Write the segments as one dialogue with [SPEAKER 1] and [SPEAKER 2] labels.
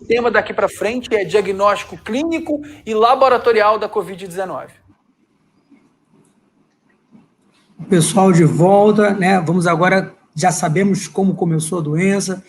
[SPEAKER 1] tema daqui para frente é diagnóstico clínico e laboratorial da Covid-19.
[SPEAKER 2] Pessoal de volta, né? Vamos agora, já sabemos como começou a doença,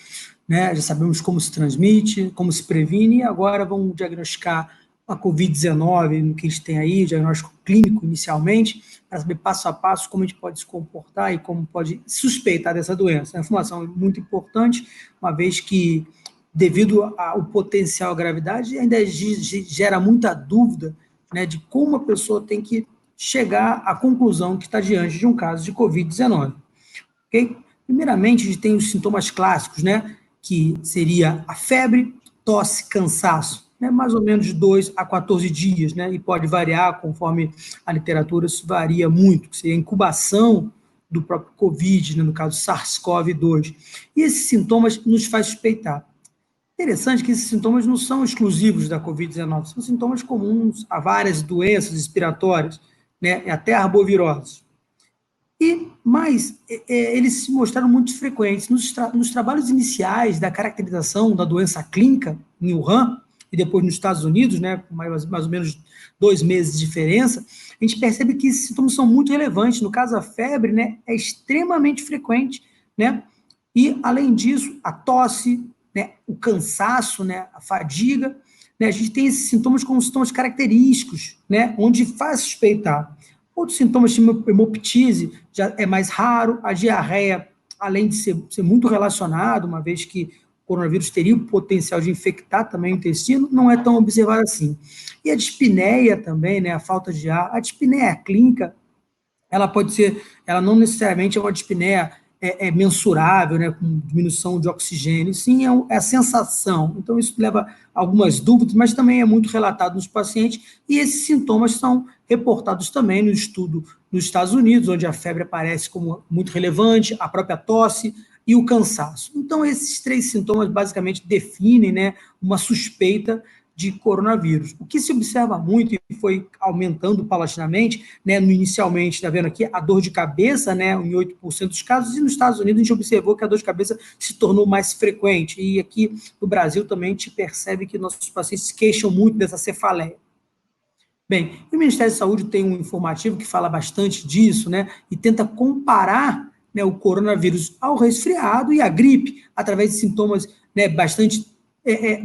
[SPEAKER 2] né? Já sabemos como se transmite, como se previne, e agora vamos diagnosticar a Covid-19, no que a gente tem aí, diagnóstico clínico inicialmente, para saber passo a passo como a gente pode se comportar e como pode suspeitar dessa doença. A informação é muito importante, uma vez que, devido ao potencial gravidade, ainda gera muita dúvida, né, de como a pessoa tem que chegar à conclusão que está diante de um caso de Covid-19. Okay? Primeiramente, a gente tem os sintomas clássicos, né, que seria a febre, tosse, cansaço, né, mais ou menos de 2 a 14 dias, né, e pode variar conforme a literatura, isso varia muito, que seria a incubação do próprio Covid, né, no caso SARS-CoV-2. E esses sintomas nos faz suspeitar. Interessante que esses sintomas não são exclusivos da Covid-19, são sintomas comuns a várias doenças respiratórias, né, até arboviroses. Mas eles se mostraram muito frequentes. Nos trabalhos iniciais da caracterização da doença clínica, em Wuhan, e depois nos Estados Unidos, né, com mais ou menos 2 meses de diferença, a gente percebe que esses sintomas são muito relevantes. No caso, a febre, né, é extremamente frequente, né, e, além disso, a tosse, né, o cansaço, né, a fadiga, né, a gente tem esses sintomas como sintomas característicos, né, onde faz suspeitar. Outros sintomas, como hemoptise, já é mais raro. A diarreia, além de ser muito relacionado, uma vez que o coronavírus teria o potencial de infectar também o intestino, não é tão observado assim. E a dispneia também, né, a falta de ar. A dispneia clínica, ela pode ser, ela não necessariamente é uma dispneia mensurável, né, com diminuição de oxigênio, sim, é a sensação. Então, isso leva a algumas dúvidas, mas também é muito relatado nos pacientes, e esses sintomas são reportados também no estudo nos Estados Unidos, onde a febre aparece como muito relevante, a própria tosse e o cansaço. Então, esses 3 sintomas basicamente definem, né, uma suspeita de coronavírus. O que se observa muito e foi aumentando paulatinamente, né, inicialmente, está vendo aqui, a dor de cabeça, né, em 8% dos casos, e nos Estados Unidos a gente observou que a dor de cabeça se tornou mais frequente, e aqui no Brasil também a gente percebe que nossos pacientes se queixam muito dessa cefaleia. Bem, o Ministério da Saúde tem um informativo que fala bastante disso, né, e tenta comparar, né, o coronavírus ao resfriado e à gripe, através de sintomas, né, bastante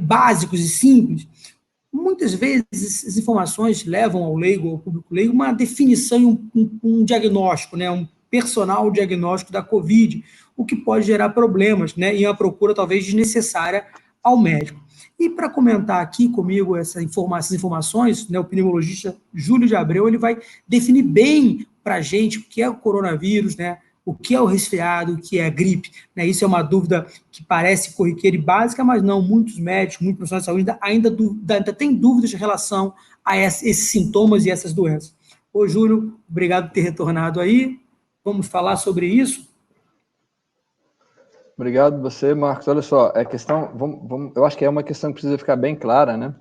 [SPEAKER 2] básicos e simples. Muitas vezes, as informações levam ao leigo, ao público leigo, uma definição e um diagnóstico, né, um personal diagnóstico da Covid, o que pode gerar problemas, né, e uma procura talvez desnecessária ao médico. E para comentar aqui comigo essas informações, né, o pneumologista Júlio de Abreu, ele vai definir bem para a gente o que é o coronavírus, né, o que é o resfriado, o que é a gripe, né? Isso é uma dúvida que parece corriqueira e básica, mas não, muitos médicos, muitos profissionais de saúde ainda têm dúvidas em relação a esses sintomas e essas doenças. Ô, Júlio, obrigado por ter retornado aí. Vamos falar sobre isso?
[SPEAKER 3] Obrigado você, Marcos. Olha só, é questão, eu acho que é uma questão que precisa ficar bem clara, né?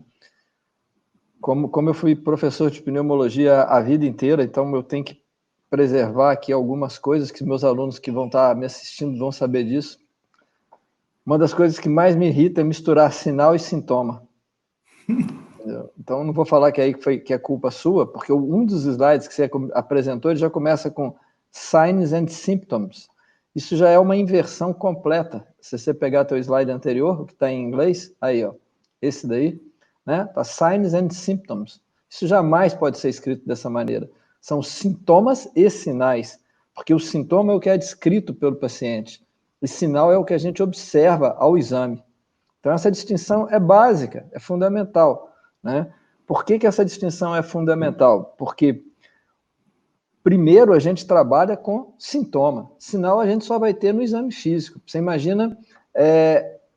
[SPEAKER 3] Como eu fui professor de pneumologia a vida inteira, então eu tenho que preservar aqui algumas coisas que meus alunos que vão estar me assistindo vão saber disso. Uma das coisas que mais me irrita é misturar sinal e sintoma. Então, não vou falar que é culpa sua, porque um dos slides que você apresentou, ele já começa com signs and symptoms. Isso já é uma inversão completa. Se você pegar teu slide anterior, que está em inglês, aí, ó, esse daí, né? Tá signs and symptoms. Isso jamais pode ser escrito dessa maneira. São sintomas e sinais, porque o sintoma é o que é descrito pelo paciente, e sinal é o que a gente observa ao exame. Então, essa distinção é básica, é fundamental, né? Por que essa distinção é fundamental? Porque, primeiro, a gente trabalha com sintoma, sinal a gente só vai ter no exame físico. Você imagina,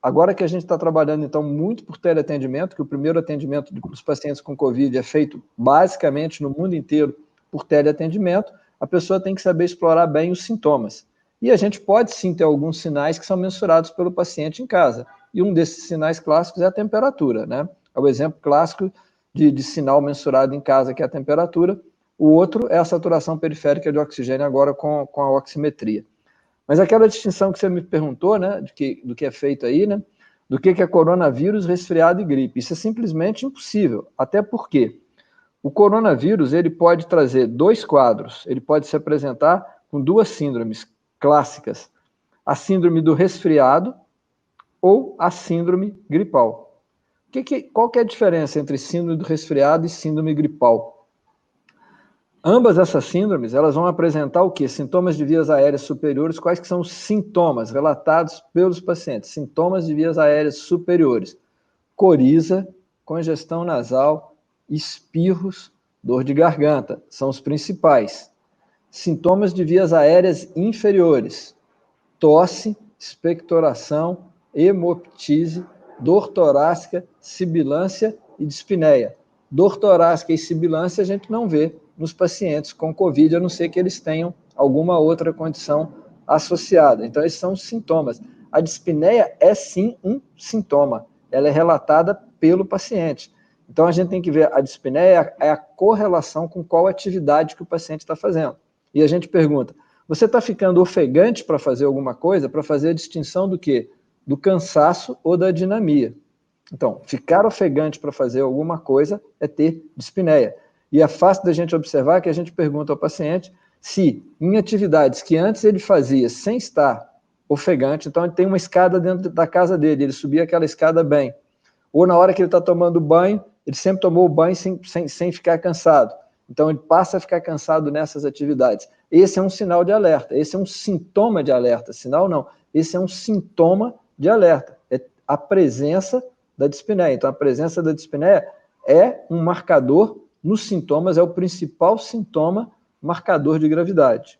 [SPEAKER 3] agora que a gente está trabalhando, então, muito por teleatendimento, que o primeiro atendimento dos pacientes com Covid é feito basicamente no mundo inteiro por teleatendimento, a pessoa tem que saber explorar bem os sintomas. E a gente pode sim ter alguns sinais que são mensurados pelo paciente em casa. E um desses sinais clássicos é a temperatura, né? É o exemplo clássico de sinal mensurado em casa, que é a temperatura. O outro é a saturação periférica de oxigênio, agora com a oximetria. Mas aquela distinção que você me perguntou, né, do que é feito aí, né? do que é coronavírus, resfriado e gripe. Isso é simplesmente impossível, até porque o coronavírus ele pode trazer dois quadros, ele pode se apresentar com duas síndromes clássicas, a síndrome do resfriado ou a síndrome gripal. Qual que é a diferença entre síndrome do resfriado e síndrome gripal? Ambas essas síndromes, elas vão apresentar o quê? Sintomas de vias aéreas superiores. Quais que são os sintomas relatados pelos pacientes? Sintomas de vias aéreas superiores. Coriza, congestão nasal, espirros, dor de garganta. São os principais. Sintomas de vias aéreas inferiores. Tosse, expectoração, hemoptise, dor torácica, sibilância e dispneia. Dor torácica e sibilância a gente não vê nos pacientes com Covid, a não ser que eles tenham alguma outra condição associada. Então, esses são os sintomas. A dispneia é sim um sintoma, ela é relatada pelo paciente. Então, a gente tem que ver, a dispneia é a correlação com qual atividade que o paciente está fazendo. E a gente pergunta, você está ficando ofegante para fazer alguma coisa, para fazer a distinção do quê? Do cansaço ou da dinamia. Então, ficar ofegante para fazer alguma coisa é ter dispneia. E é fácil da gente observar que a gente pergunta ao paciente se em atividades que antes ele fazia sem estar ofegante, então ele tem uma escada dentro da casa dele, ele subia aquela escada bem. Ou na hora que ele está tomando banho, ele sempre tomou o banho sem ficar cansado. Então ele passa a ficar cansado nessas atividades. Esse é um sinal de alerta, esse é um sintoma de alerta. Sinal não, esse é um sintoma de alerta. É a presença da dispneia. Então a presença da dispneia é um marcador nos sintomas, é o principal sintoma marcador de gravidade.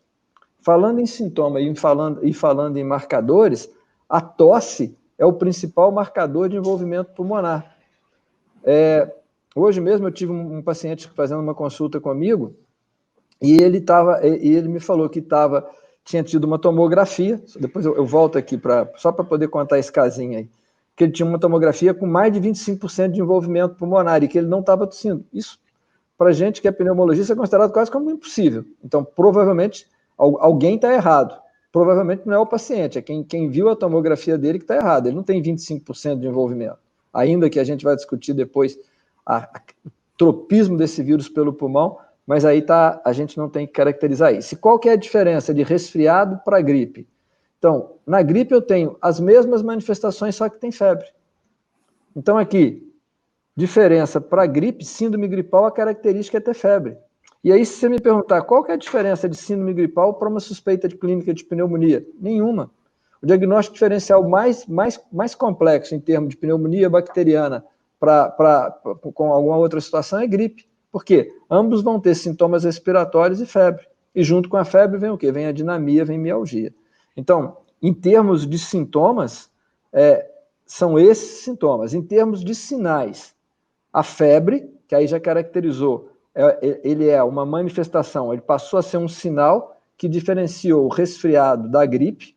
[SPEAKER 3] Falando em sintoma e falando em marcadores, a tosse é o principal marcador de envolvimento pulmonar. Hoje mesmo eu tive um paciente fazendo uma consulta comigo e ele me falou que tinha tido uma tomografia, depois eu volto aqui só para poder contar esse casinho aí, que ele tinha uma tomografia com mais de 25% de envolvimento pulmonar e que ele não estava tossindo. Isso, para gente que é pneumologista, é considerado quase como impossível. Então, provavelmente, alguém está errado. Provavelmente não é o paciente, é quem viu a tomografia dele que está errado. Ele não tem 25% de envolvimento. Ainda que a gente vai discutir depois o tropismo desse vírus pelo pulmão, mas aí a gente não tem que caracterizar isso. E qual que é a diferença de resfriado para gripe? Então, na gripe eu tenho as mesmas manifestações, só que tem febre. Então, aqui, diferença para gripe, síndrome gripal, a característica é ter febre. E aí, se você me perguntar qual que é a diferença de síndrome gripal para uma suspeita de clínica de pneumonia? Nenhuma. O diagnóstico diferencial mais complexo em termos de pneumonia bacteriana com alguma outra situação é gripe. Por quê? Ambos vão ter sintomas respiratórios e febre. E junto com a febre vem o quê? Vem a dinamia, vem mialgia. Então, em termos de sintomas, são esses sintomas. Em termos de sinais, a febre, que aí já caracterizou, ele é uma manifestação, ele passou a ser um sinal que diferenciou o resfriado da gripe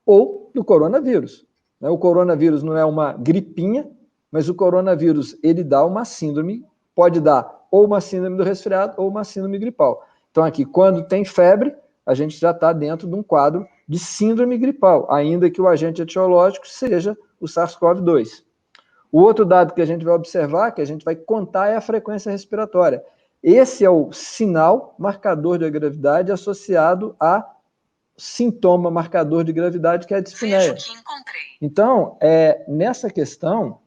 [SPEAKER 3] ou do coronavírus. O coronavírus não é uma gripinha, mas o coronavírus, ele dá uma síndrome, pode dar ou uma síndrome do resfriado ou uma síndrome gripal. Então aqui, quando tem febre, a gente já está dentro de um quadro de síndrome gripal, ainda que o agente etiológico seja o SARS-CoV-2. O outro dado que a gente vai observar, que a gente vai contar, é a frequência respiratória. Esse é o sinal marcador de gravidade associado a sintoma marcador de gravidade, que é a dispneia. Então, nessa questão,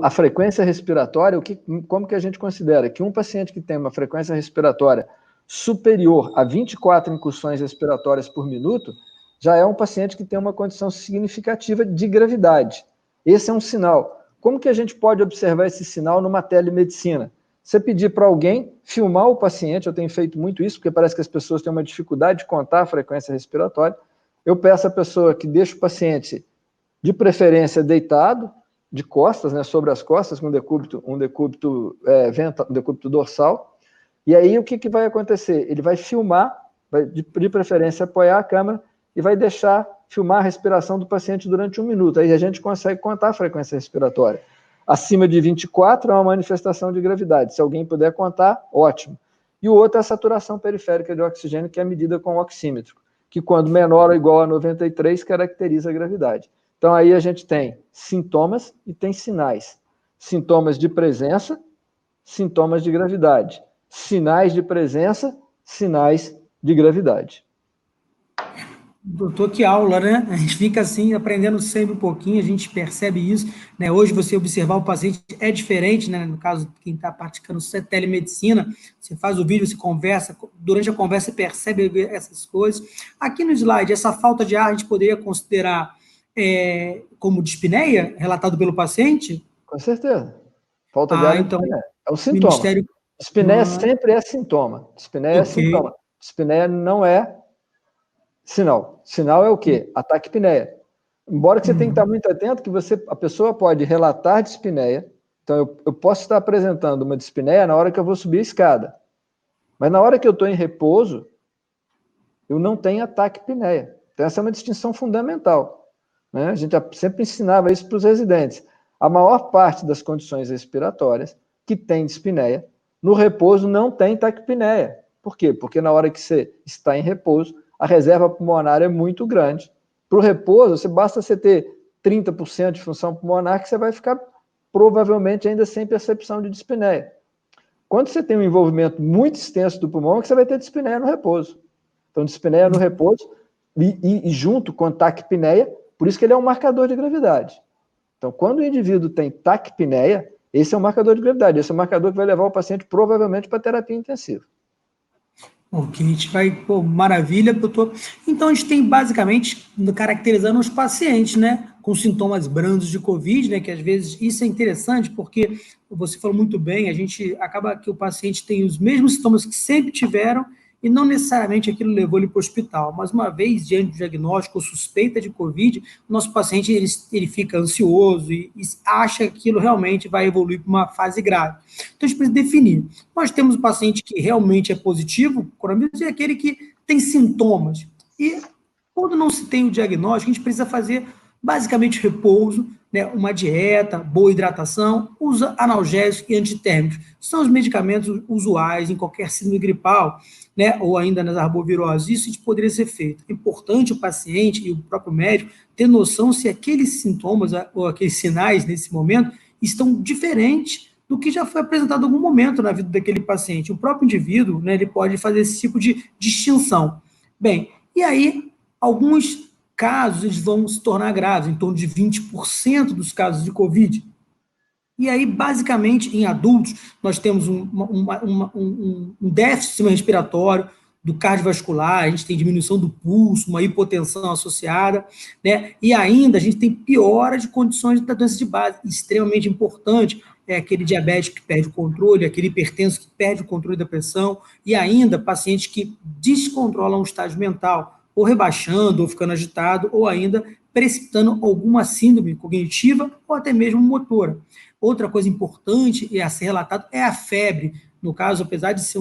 [SPEAKER 3] a frequência respiratória, como que a gente considera? Que um paciente que tem uma frequência respiratória superior a 24 incursões respiratórias por minuto, já é um paciente que tem uma condição significativa de gravidade. Esse é um sinal. Como que a gente pode observar esse sinal numa telemedicina? Você pedir para alguém filmar o paciente, eu tenho feito muito isso, porque parece que as pessoas têm uma dificuldade de contar a frequência respiratória. Eu peço à pessoa que deixe o paciente, de preferência, deitado, de costas, sobre as costas, com um decúbito dorsal. E aí, o que vai acontecer? Ele vai filmar, de preferência, apoiar a câmera e vai deixar filmar a respiração do paciente durante 1 minuto. Aí a gente consegue contar a frequência respiratória. Acima de 24 é uma manifestação de gravidade. Se alguém puder contar, ótimo. E o outro é a saturação periférica de oxigênio, que é medida com o oxímetro, que quando menor ou igual a 93 caracteriza a gravidade. Então, aí a gente tem sintomas e tem sinais. Sintomas de presença, sintomas de gravidade. Sinais de presença, sinais de gravidade.
[SPEAKER 2] Doutor, que aula, né? A gente fica assim, aprendendo sempre um pouquinho, a gente percebe isso, né? Hoje, você observar o paciente é diferente, né? No caso, quem está praticando telemedicina, você faz o vídeo, você conversa, durante a conversa você percebe essas coisas. Aqui no slide, essa falta de ar a gente poderia considerar como dispneia, relatado pelo paciente?
[SPEAKER 3] Com certeza. Falta de ar é
[SPEAKER 2] Então,
[SPEAKER 3] dispneia. É um
[SPEAKER 2] o
[SPEAKER 3] sintoma.
[SPEAKER 2] Ministério...
[SPEAKER 3] Dispneia sempre é sintoma. Dispneia é
[SPEAKER 2] Ok.
[SPEAKER 3] sintoma. Dispneia não é sinal. Sinal é o quê? Ataque apneia. Embora que você tenha que estar muito atento, que a pessoa pode relatar dispneia. Então, eu posso estar apresentando uma dispneia na hora que eu vou subir a escada. Mas na hora que eu estou em repouso, eu não tenho ataque apneia. Então, essa é uma distinção fundamental, né? A gente sempre ensinava isso para os residentes. A maior parte das condições respiratórias que tem dispneia, no repouso não tem taquipneia. Por quê? Porque na hora que você está em repouso, a reserva pulmonar é muito grande. Para o repouso, basta você ter 30% de função pulmonar que você vai ficar provavelmente ainda sem percepção de dispneia. Quando você tem um envolvimento muito extenso do pulmão, é que você vai ter dispneia no repouso. Então, dispneia no repouso e junto com taquipneia, por isso que ele é um marcador de gravidade. Então, quando o indivíduo tem taquipneia, esse é um marcador de gravidade, esse é um marcador que vai levar o paciente provavelmente para terapia intensiva.
[SPEAKER 2] Ok, a gente vai, pô, maravilha, doutor. Então, a gente tem basicamente caracterizando os pacientes, né, com sintomas brandos de Covid, né, que às vezes isso é interessante porque você falou muito bem, a gente acaba que o paciente tem os mesmos sintomas que sempre tiveram e não necessariamente aquilo levou ele para o hospital, mas uma vez diante do diagnóstico ou suspeita de Covid, o nosso paciente ele fica ansioso e acha que aquilo realmente vai evoluir para uma fase grave. Então, a gente precisa definir. Nós temos o paciente que realmente é positivo, coronavírus, e aquele que tem sintomas. E quando não se tem o diagnóstico, a gente precisa fazer basicamente repouso, né, uma dieta, boa hidratação, usa analgésicos e antitérmicos. São os medicamentos usuais em qualquer síndrome gripal, né, ou ainda nas arboviroses. Isso poderia ser feito. É importante o paciente e o próprio médico ter noção se aqueles sintomas ou aqueles sinais nesse momento estão diferentes do que já foi apresentado em algum momento na vida daquele paciente. O próprio indivíduo, né, ele pode fazer esse tipo de distinção. Bem, e aí, alguns casos eles vão se tornar graves, em torno de 20% dos casos de Covid. E aí, basicamente, em adultos, nós temos um déficit do sistema respiratório, do cardiovascular, a gente tem diminuição do pulso, uma hipotensão associada, né? E ainda a gente tem piora de condições da doença de base, extremamente importante, é aquele diabético que perde o controle, aquele hipertenso que perde o controle da pressão, e ainda pacientes que descontrolam o estágio mental, ou rebaixando, ou ficando agitado, ou ainda precipitando alguma síndrome cognitiva, ou até mesmo motora. Outra coisa importante a ser relatado é a febre. No caso, apesar de ser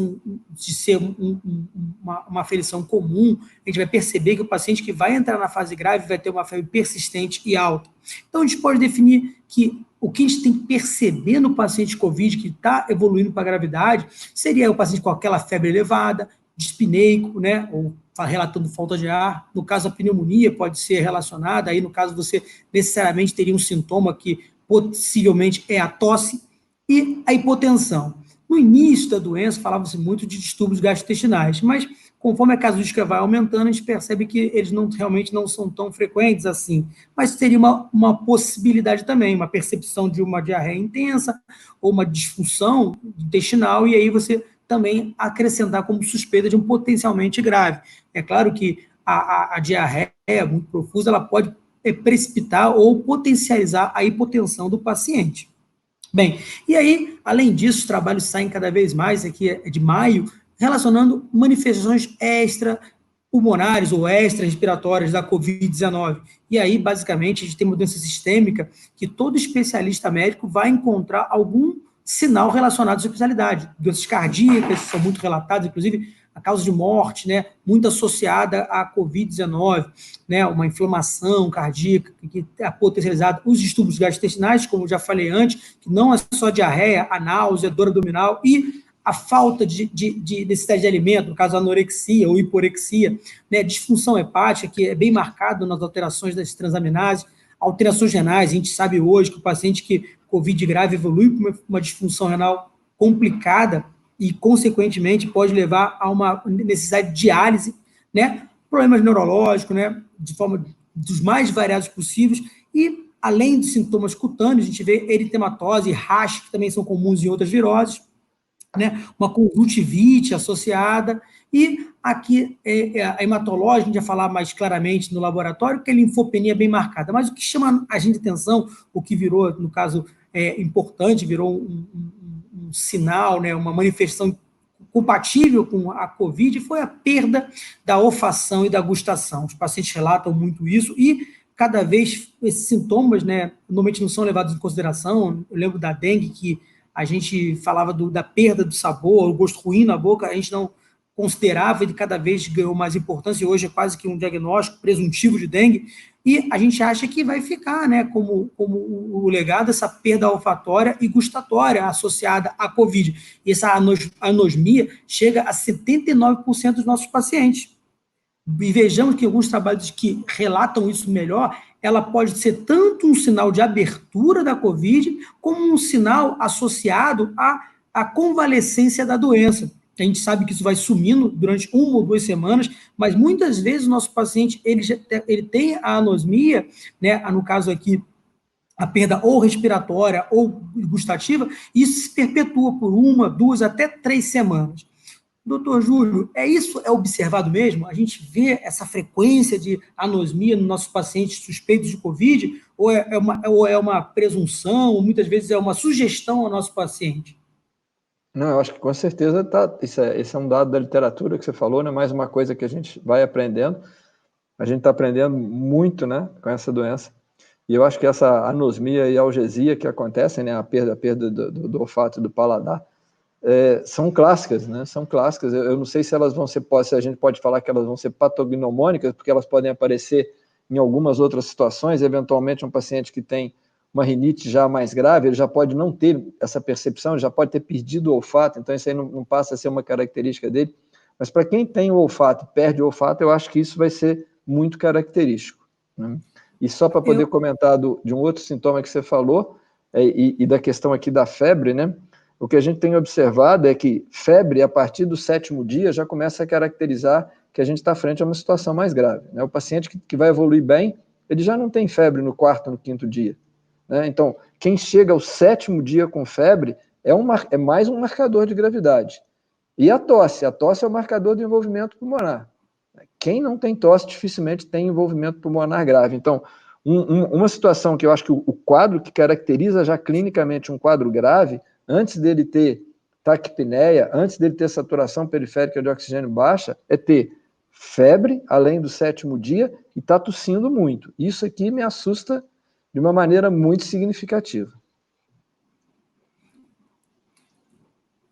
[SPEAKER 2] uma aferição comum, a gente vai perceber que o paciente que vai entrar na fase grave vai ter uma febre persistente e alta. Então, a gente pode definir que o que a gente tem que perceber no paciente COVID que está evoluindo para a gravidade seria o paciente com aquela febre elevada, dispneico, né, ou relatando falta de ar. No caso, a pneumonia pode ser relacionada, aí no caso você necessariamente teria um sintoma que possivelmente é a tosse e a hipotensão. No início da doença, falava-se muito de distúrbios gastrointestinais, mas conforme a casuística vai aumentando, a gente percebe que eles realmente não são tão frequentes assim. Mas seria uma possibilidade também, uma percepção de uma diarreia intensa ou uma disfunção intestinal, e aí você também acrescentar como suspeita de um potencialmente grave. É claro que a diarreia muito profusa, ela pode precipitar ou potencializar a hipotensão do paciente. Bem, e aí, além disso, os trabalhos saem cada vez mais, aqui é de maio, relacionando manifestações extrapulmonares ou extra-respiratórias da Covid-19. E aí, basicamente, a gente tem uma doença sistêmica que todo especialista médico vai encontrar algum sinal relacionado à especialidade. Doenças cardíacas são muito relatadas, inclusive a causa de morte, né, muito associada à Covid-19, né, uma inflamação cardíaca que é potencializada, os distúrbios gastrointestinais, como eu já falei antes, que não é só diarreia, a náusea, dor abdominal e a falta de necessidade de alimento, no caso a anorexia ou hiporexia, né, disfunção hepática, que é bem marcado nas alterações das transaminases, alterações renais. A gente sabe hoje que o paciente que COVID grave evolui com uma disfunção renal complicada e, consequentemente, pode levar a uma necessidade de diálise, né? Problemas neurológicos, né? De forma dos mais variados possíveis. E, além dos sintomas cutâneos, a gente vê eritematose, rash, que também são comuns em outras viroses, né? Uma conjuntivite associada. E aqui, a hematológica, a gente vai falar mais claramente no laboratório, que é a linfopenia bem marcada. Mas o que chama a gente de atenção, o que virou, no caso, importante, virou um sinal, né, uma manifestação compatível com a COVID, foi a perda da olfação e da gustação. Os pacientes relatam muito isso e cada vez esses sintomas, né, normalmente não são levados em consideração. Eu lembro da dengue, que a gente falava da perda do sabor, o gosto ruim na boca, a gente não considerava, ele cada vez ganhou mais importância, e hoje é quase que um diagnóstico presuntivo de dengue, e a gente acha que vai ficar, né, como o legado, essa perda olfatória e gustatória associada à COVID. E essa anosmia chega a 79% dos nossos pacientes. E vejamos que alguns trabalhos que relatam isso melhor, ela pode ser tanto um sinal de abertura da COVID, como um sinal associado à convalescência da doença. A gente sabe que isso vai sumindo durante 1 ou 2 semanas, mas muitas vezes o nosso paciente ele tem a anosmia, né, no caso aqui, a perda ou respiratória ou gustativa, e isso se perpetua por 1, 2, até 3 semanas. Doutor Júlio, isso é observado mesmo? A gente vê essa frequência de anosmia nos nossos pacientes suspeitos de COVID? Ou é uma presunção, ou muitas vezes é uma sugestão ao nosso paciente?
[SPEAKER 3] Não, eu acho que com certeza esse é um dado da literatura que você falou, né? Mais uma coisa que a gente vai aprendendo. A gente está aprendendo muito, né, com essa doença. E eu acho que essa anosmia e algesia que acontecem, né, a perda do olfato e do paladar, são clássicas, né? São clássicas. Eu não sei se elas vão ser, se a gente pode falar que elas vão ser patognomônicas, porque elas podem aparecer em algumas outras situações. Eventualmente, um paciente que tem uma rinite já mais grave, ele já pode não ter essa percepção, ele já pode ter perdido o olfato, então isso aí não passa a ser uma característica dele. Mas para quem tem o olfato, perde o olfato, eu acho que isso vai ser muito característico, né? E só para poder comentar de um outro sintoma que você falou, e da questão aqui da febre, né? O que a gente tem observado é que febre, a partir do 7º dia, já começa a caracterizar que a gente está frente a uma situação mais grave, né? O paciente que vai evoluir bem, ele já não tem febre no 4º, no 5º dia, né? Então, quem chega ao 7º dia com febre é mais um marcador de gravidade. E a tosse é o marcador do envolvimento pulmonar. Quem não tem tosse dificilmente tem envolvimento pulmonar grave. Então, uma situação que eu acho que o quadro que caracteriza já clinicamente um quadro grave, antes dele ter taquipneia, antes dele ter saturação periférica de oxigênio baixa, é ter febre, além do 7º dia, e está tossindo muito. Isso aqui me assusta de uma maneira muito significativa.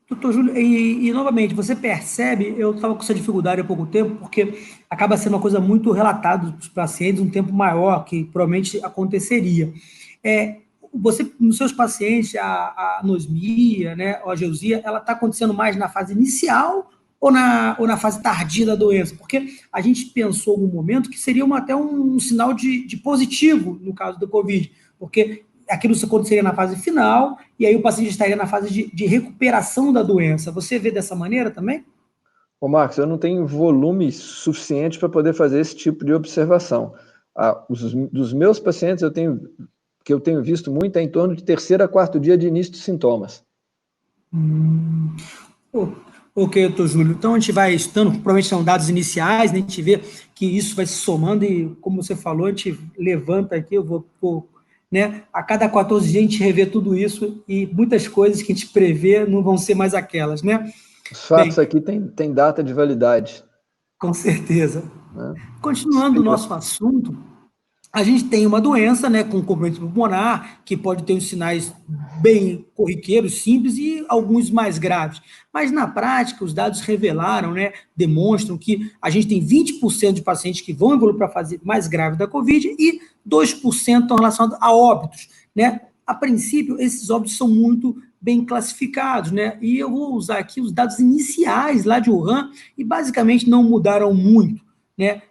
[SPEAKER 2] Doutor Júlio, e novamente, você percebe, eu estava com essa dificuldade há pouco tempo, porque acaba sendo uma coisa muito relatada dos pacientes, um tempo maior, que provavelmente aconteceria. Você, nos seus pacientes, a anosmia, né, a ageusia, ela está acontecendo mais na fase inicial ou na fase tardia da doença? Porque a gente pensou em algum momento que seria até um sinal de positivo no caso do COVID, porque aquilo aconteceria na fase final, e aí o paciente estaria na fase de recuperação da doença. Você vê dessa maneira também?
[SPEAKER 3] Ô Marcos, eu não tenho volume suficiente para poder fazer esse tipo de observação. Dos meus pacientes, que eu tenho visto muito, é em torno de 3º a 4º dia de início de sintomas.
[SPEAKER 2] Ok, doutor Júlio. Então, a gente vai estudando, provavelmente são dados iniciais, né? A gente vê que isso vai se somando e, como você falou, a gente levanta aqui, eu vou né? A cada 14 dias a gente revê tudo isso e muitas coisas que a gente prevê não vão ser mais aquelas, né?
[SPEAKER 3] Os fatos aqui têm data de validade.
[SPEAKER 2] Com certeza.
[SPEAKER 3] Né?
[SPEAKER 2] Continuando o nosso assunto, a gente tem uma doença, né, com comprometimento pulmonar, que pode ter os sinais bem corriqueiros, simples e alguns mais graves. Mas, na prática, os dados revelaram, né, demonstram que a gente tem 20% de pacientes que vão evoluir para a fase mais grave da COVID e 2% estão relacionados a óbitos, né? A princípio, esses óbitos são muito bem classificados, né? E eu vou usar aqui os dados iniciais lá de Wuhan e, basicamente, não mudaram muito, né,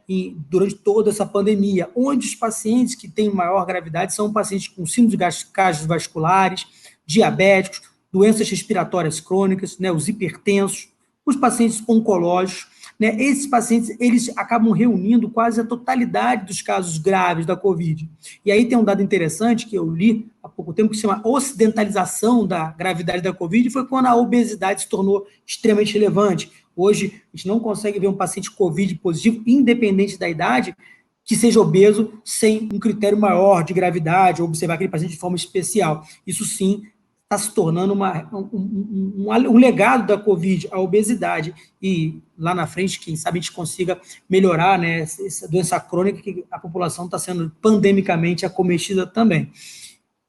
[SPEAKER 2] durante toda essa pandemia, onde os pacientes que têm maior gravidade são pacientes com síndrome cardiovasculares, diabéticos, doenças respiratórias crônicas, né, os hipertensos, os pacientes oncológicos, né, esses pacientes, eles acabam reunindo quase a totalidade dos casos graves da Covid. E aí tem um dado interessante que eu li há pouco tempo, que se chama ocidentalização da gravidade da Covid, foi quando a obesidade se tornou extremamente relevante. Hoje, a gente não consegue ver um paciente Covid positivo, independente da idade, que seja obeso, sem um critério maior de gravidade, ou observar aquele paciente de forma especial. Isso sim está se tornando um legado da Covid, a obesidade, e lá na frente, quem sabe a gente consiga melhorar, né, essa doença crônica que a população está sendo pandemicamente acometida também.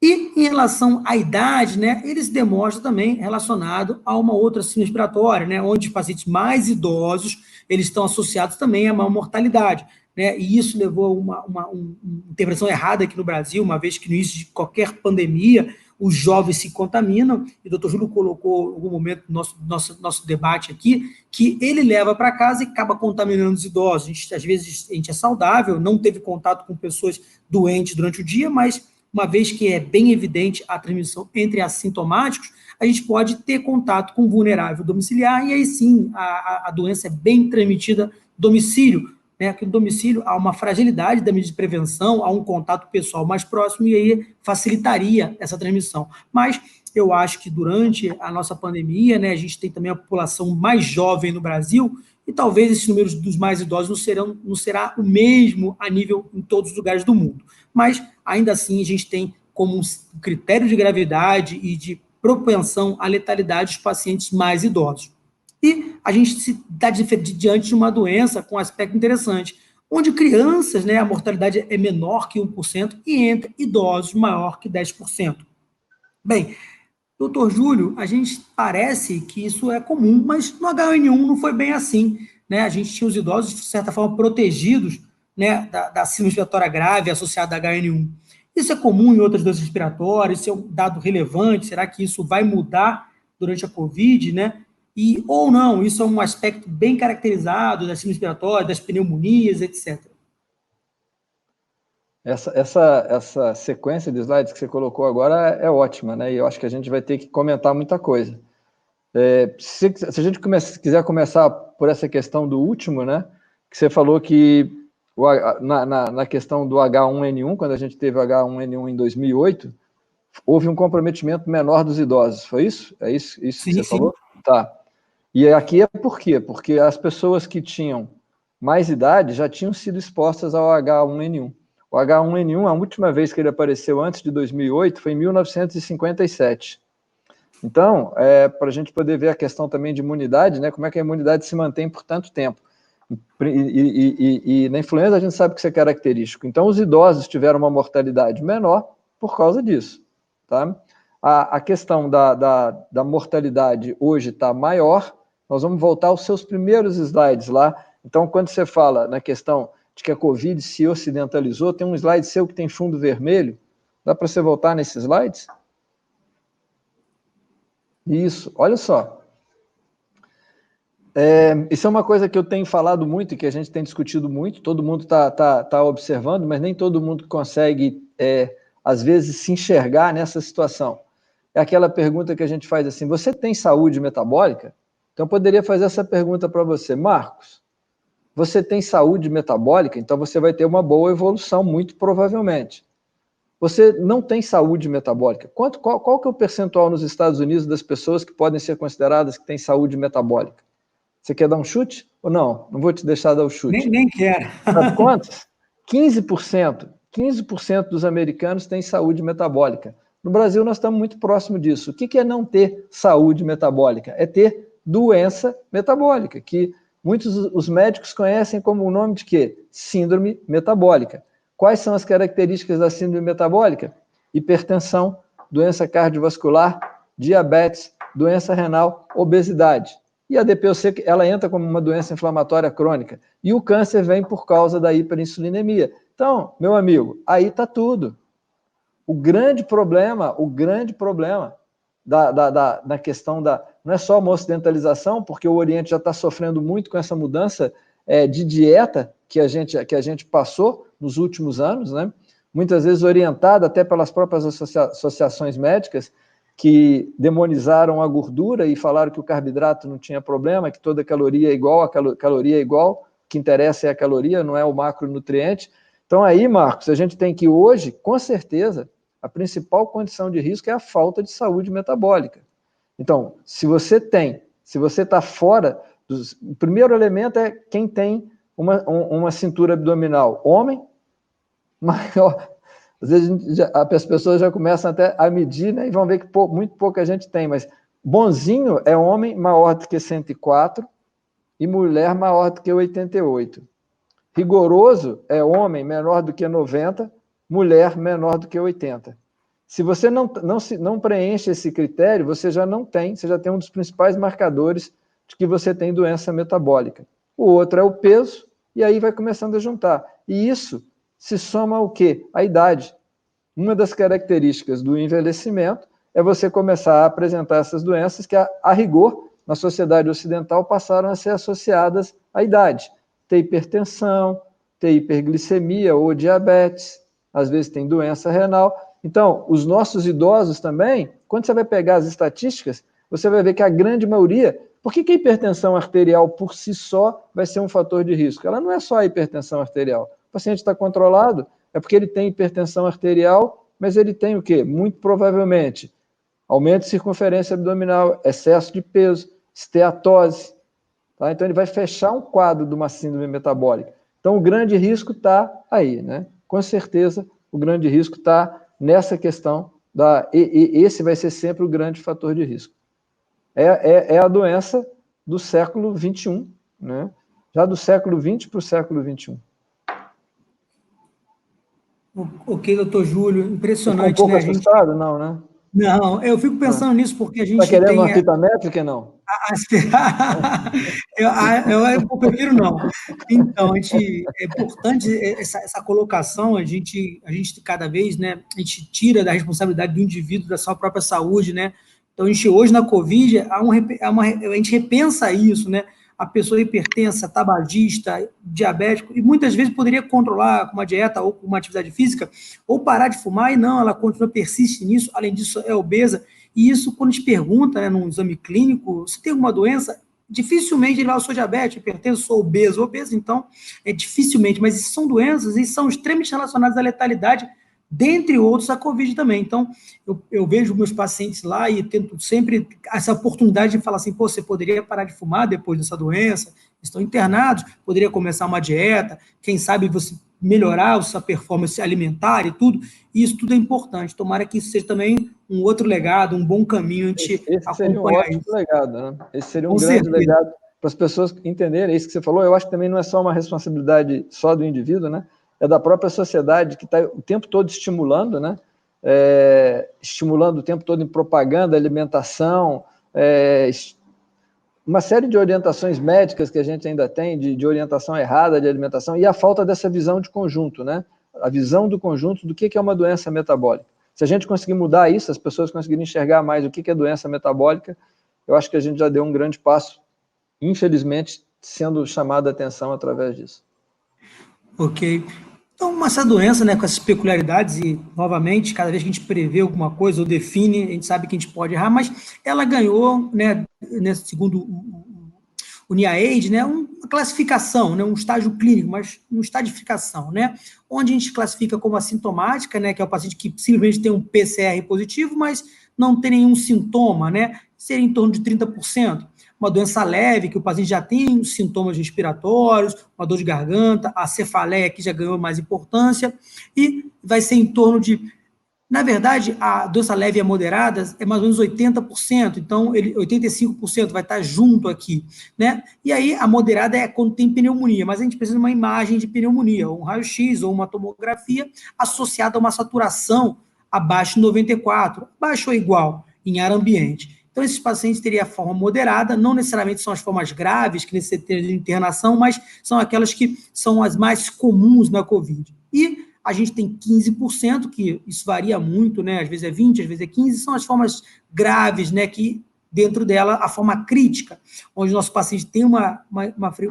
[SPEAKER 2] E em relação à idade, né, eles demonstram também relacionado a uma outra síndrome respiratória, né, onde os pacientes mais idosos, eles estão associados também a maior mortalidade, né, e isso levou a uma interpretação errada aqui no Brasil, uma vez que no início de qualquer pandemia, os jovens se contaminam, e o doutor Júlio colocou em algum momento no nosso debate aqui, que ele leva para casa e acaba contaminando os idosos. Às vezes a gente é saudável, não teve contato com pessoas doentes durante o dia, mas uma vez que é bem evidente a transmissão entre assintomáticos, a gente pode ter contato com vulnerável domiciliar, e aí sim a doença é bem transmitida domicílio, né, que no domicílio há uma fragilidade da medida de prevenção, há um contato pessoal mais próximo, e aí facilitaria essa transmissão. Mas eu acho que durante a nossa pandemia, né, a gente tem também a população mais jovem no Brasil, e talvez esses números dos mais idosos não será o mesmo a nível em todos os lugares do mundo. Mas, ainda assim, a gente tem como um critério de gravidade e de propensão à letalidade os pacientes mais idosos. E a gente está diante de uma doença com um aspecto interessante, onde crianças, né, a mortalidade é menor que 1%, e entre idosos maior que 10%. Bem, doutor Júlio, a gente parece que isso é comum, mas no H1N1 não foi bem assim, né? A gente tinha os idosos, de certa forma, protegidos, né, da síndrome respiratória grave associada a H1N1. Isso é comum em outras doenças respiratórias? Isso é um dado relevante? Será que isso vai mudar durante a Covid, né? Ou não, isso é um aspecto bem caracterizado da síndrome respiratória, das pneumonias, etc.
[SPEAKER 3] Essa sequência de slides que você colocou agora é ótima, né? E eu acho que a gente vai ter que comentar muita coisa. Se a gente quiser começar por essa questão do último, né? Que você falou que na questão do H1N1, quando a gente teve o H1N1 em 2008, houve um comprometimento menor dos idosos, foi isso? É isso sim, que você falou? Tá. E aqui é por quê? Porque as pessoas que tinham mais idade já tinham sido expostas ao H1N1. O H1N1, a última vez que ele apareceu antes de 2008, foi em 1957. Então, para a gente poder ver a questão também de imunidade, né, como é que a imunidade se mantém por tanto tempo. E na influenza a gente sabe que isso é característico. Então, os idosos tiveram uma mortalidade menor por causa disso. Tá? A questão da mortalidade hoje está maior. Nós vamos voltar aos seus primeiros slides lá. Então, quando você fala na questão de que a Covid se ocidentalizou, tem um slide seu que tem fundo vermelho. Dá para você voltar nesses slides? Isso, olha só. Isso é uma coisa que eu tenho falado muito e que a gente tem discutido muito, todo mundo tá observando, mas nem todo mundo consegue, às vezes, se enxergar nessa situação. É aquela pergunta que a gente faz assim, você tem saúde metabólica? Então, eu poderia fazer essa pergunta para você, Marcos, você tem saúde metabólica? Então, você vai ter uma boa evolução, muito provavelmente. Você não tem saúde metabólica. Qual que é o percentual nos Estados Unidos das pessoas que podem ser consideradas que têm saúde metabólica? Você quer dar um chute? Ou não? Não vou te deixar dar o chute.
[SPEAKER 2] Nem quero.
[SPEAKER 3] Sabe quantos? 15%. 15% dos americanos têm saúde metabólica. No Brasil, nós estamos muito próximo disso. O que é não ter saúde metabólica? É ter doença metabólica, que muitos os médicos conhecem como o nome de quê? Síndrome metabólica. Quais são as características da síndrome metabólica? Hipertensão, doença cardiovascular, diabetes, doença renal, obesidade. E a DPOC, ela entra como uma doença inflamatória crônica. E o câncer vem por causa da hiperinsulinemia. Então, meu amigo, aí está tudo. O grande problema na questão não é só uma ocidentalização, porque o Oriente já está sofrendo muito com essa mudança de dieta, que a gente passou nos últimos anos, né? Muitas vezes orientada até pelas próprias associações médicas, que demonizaram a gordura e falaram que o carboidrato não tinha problema, que toda caloria é igual, a caloria é igual, o que interessa é a caloria, não é o macronutriente. Então aí, Marcos, a gente tem que hoje, com certeza, a principal condição de risco é a falta de saúde metabólica. Então, se você está fora, o primeiro elemento é quem tem uma cintura abdominal, homem, maior. Às vezes as pessoas já começam até a medir, né, e vão ver que muito pouca gente tem, mas bonzinho é homem maior do que 104 e mulher maior do que 88. Rigoroso é homem menor do que 90, mulher menor do que 80. Se você não preenche esse critério, você já tem um dos principais marcadores de que você tem doença metabólica. O outro é o peso, e aí vai começando a juntar. E isso se soma ao quê? A idade. Uma das características do envelhecimento é você começar a apresentar essas doenças que, a rigor, na sociedade ocidental, passaram a ser associadas à idade. Ter hipertensão, ter hiperglicemia ou diabetes, às vezes tem doença renal. Então, os nossos idosos também, quando você vai pegar as estatísticas, você vai ver que a grande maioria... Por que a hipertensão arterial por si só vai ser um fator de risco? Ela não é só a hipertensão arterial. O paciente está controlado, é porque ele tem hipertensão arterial, mas ele tem o quê? Muito provavelmente aumento de circunferência abdominal, excesso de peso, esteatose. Tá? Então, ele vai fechar um quadro de uma síndrome metabólica. Então, o grande risco está aí, né? Com certeza, o grande risco está nessa questão, esse vai ser sempre o grande fator de risco. É a doença do século XXI, né? Já do século XX para o século XXI.
[SPEAKER 2] Ok, doutor Júlio, impressionante,
[SPEAKER 3] Ficou um pouco
[SPEAKER 2] né?
[SPEAKER 3] assustado? Não, né?
[SPEAKER 2] Não, eu fico pensando nisso porque a gente
[SPEAKER 3] Está querendo
[SPEAKER 2] tem...
[SPEAKER 3] uma fita métrica, não?
[SPEAKER 2] Eu prefiro não. Então, é importante essa colocação, a gente cada vez, né, a gente tira da responsabilidade do indivíduo, da sua própria saúde, né? Então, a gente hoje na Covid, a gente repensa isso, né? A pessoa hipertensa, tabagista, diabético, e muitas vezes poderia controlar com uma dieta ou com uma atividade física, ou parar de fumar, e não, ela continua, persiste nisso, além disso é obesa, e isso, quando a gente pergunta, né, num exame clínico, se tem alguma doença, dificilmente ele vai, eu sou diabético, hipertenso, sou obeso, então, dificilmente, mas são doenças e são extremamente relacionadas à letalidade, dentre outros, a Covid também. Então, eu vejo meus pacientes lá e tento sempre essa oportunidade de falar assim, pô, você poderia parar de fumar depois dessa doença, estão internados, poderia começar uma dieta, quem sabe você melhorar a sua performance alimentar e tudo, e isso tudo é importante. Tomara que isso seja também um outro legado, um bom caminho a gente
[SPEAKER 3] Esse seria um ótimo legado, né? Esse seria um grande legado para as pessoas entenderem isso que você falou. Eu acho que também não é só uma responsabilidade só do indivíduo, né? É da própria sociedade que está o tempo todo estimulando, né? Estimulando o tempo todo em propaganda, alimentação, uma série de orientações médicas que a gente ainda tem, de orientação errada de alimentação, e a falta dessa visão de conjunto, né? A visão do conjunto do que é uma doença metabólica. Se a gente conseguir mudar isso, as pessoas conseguirem enxergar mais o que é doença metabólica, eu acho que a gente já deu um grande passo, infelizmente, sendo chamada a atenção através disso.
[SPEAKER 2] Ok. Então, essa doença, né, com essas peculiaridades, e, novamente, cada vez que a gente prevê alguma coisa ou define, a gente sabe que a gente pode errar, mas ela ganhou, né, segundo o NIAID, né, uma classificação, né, um estágio clínico, mas uma estadificação, né, onde a gente classifica como assintomática, né, que é o paciente que simplesmente tem um PCR positivo, mas não tem nenhum sintoma, né, seria em torno de 30%. Uma doença leve, que o paciente já tem sintomas respiratórios, uma dor de garganta, a cefaleia que já ganhou mais importância, e vai ser em torno de... Na verdade, a doença leve e a moderada é mais ou menos 80%, então 85% vai estar junto aqui, né? E aí a moderada é quando tem pneumonia, mas a gente precisa de uma imagem de pneumonia, um raio-x ou uma tomografia associada a uma saturação abaixo de 94, abaixo ou igual, em ar ambiente. Então, esses pacientes teriam a forma moderada, não necessariamente são as formas graves que necessitam de internação, mas são aquelas que são as mais comuns na COVID. E a gente tem 15%, que isso varia muito, né? Às vezes é 20%, às vezes é 15%, são as formas graves, né? Que dentro dela, a forma crítica, onde o nosso paciente tem uma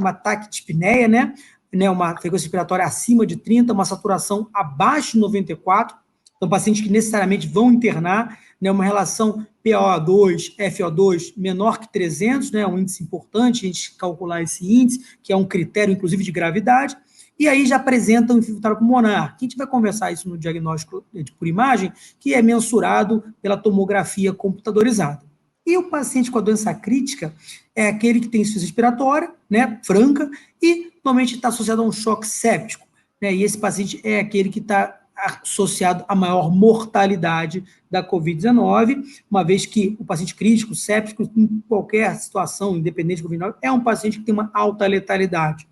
[SPEAKER 2] ataque de espineia, né? né, uma frequência respiratória acima de 30, uma saturação abaixo de 94, então pacientes que necessariamente vão internar, né, uma relação PaO2, FO2 menor que 300, né, um índice importante, a gente calcular esse índice, que é um critério, inclusive, de gravidade, e aí já apresenta um infiltrado pulmonar. A gente vai conversar isso no diagnóstico por imagem, que é mensurado pela tomografia computadorizada. E o paciente com a doença crítica é aquele que tem insuficiência respiratória, né, franca, e normalmente está associado a um choque séptico, né, e esse paciente é aquele que está associado à maior mortalidade da Covid-19, uma vez que o paciente crítico, séptico, em qualquer situação, independente do Covid-19, é um paciente que tem uma alta letalidade.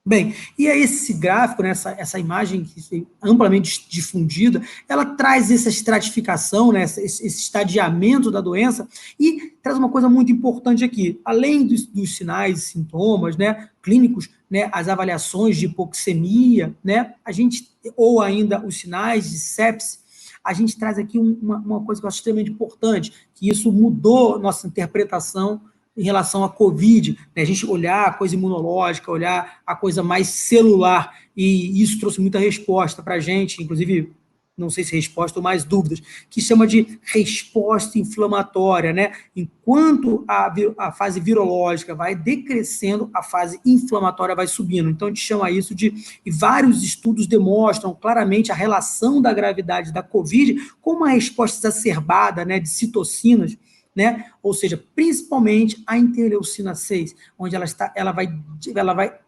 [SPEAKER 2] Bem, e aí esse gráfico, né, essa imagem que é amplamente difundida, ela traz essa estratificação, né, esse estadiamento da doença e traz uma coisa muito importante aqui. Além dos sinais e sintomas, né, clínicos, né, as avaliações de hipoxemia, né, a gente, ou ainda os sinais de sepse, a gente traz aqui uma coisa que eu acho extremamente importante, que isso mudou nossa interpretação em relação à Covid, né? A gente olhar a coisa imunológica, olhar a coisa mais celular, e isso trouxe muita resposta para a gente, inclusive, não sei se resposta ou mais dúvidas, que chama de resposta inflamatória, né? Enquanto a fase virológica vai decrescendo, a fase inflamatória vai subindo. Então, a gente chama isso de... E vários estudos demonstram claramente a relação da gravidade da Covid com uma resposta exacerbada, né, de citocinas, né? Ou seja, principalmente a interleucina 6, onde ela vai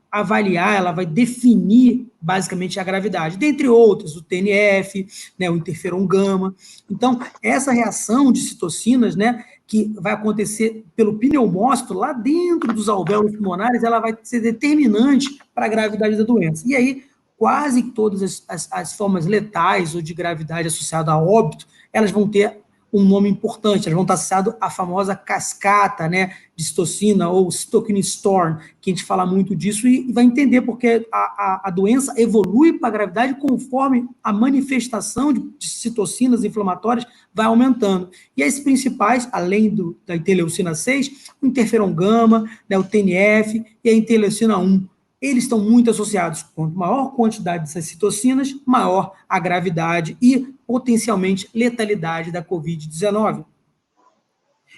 [SPEAKER 2] avaliar, ela vai definir basicamente a gravidade, dentre outras, o TNF, né, o interferon gama. Então, essa reação de citocinas, né, que vai acontecer pelo pneumócito lá dentro dos alvéolos pulmonares, ela vai ser determinante para a gravidade da doença. E aí, quase todas as formas letais ou de gravidade associada a óbito, elas vão ter um nome importante, elas vão estar associadas à famosa cascata, né, de citocina, ou cytokine storm, que a gente fala muito disso, e vai entender porque a doença evolui para a gravidade conforme a manifestação de citocinas inflamatórias vai aumentando. E as principais, além da interleucina 6, o interferon gama, né, o TNF e a interleucina 1, eles estão muito associados. Quanto maior quantidade dessas citocinas, maior a gravidade e, potencialmente, letalidade da Covid-19.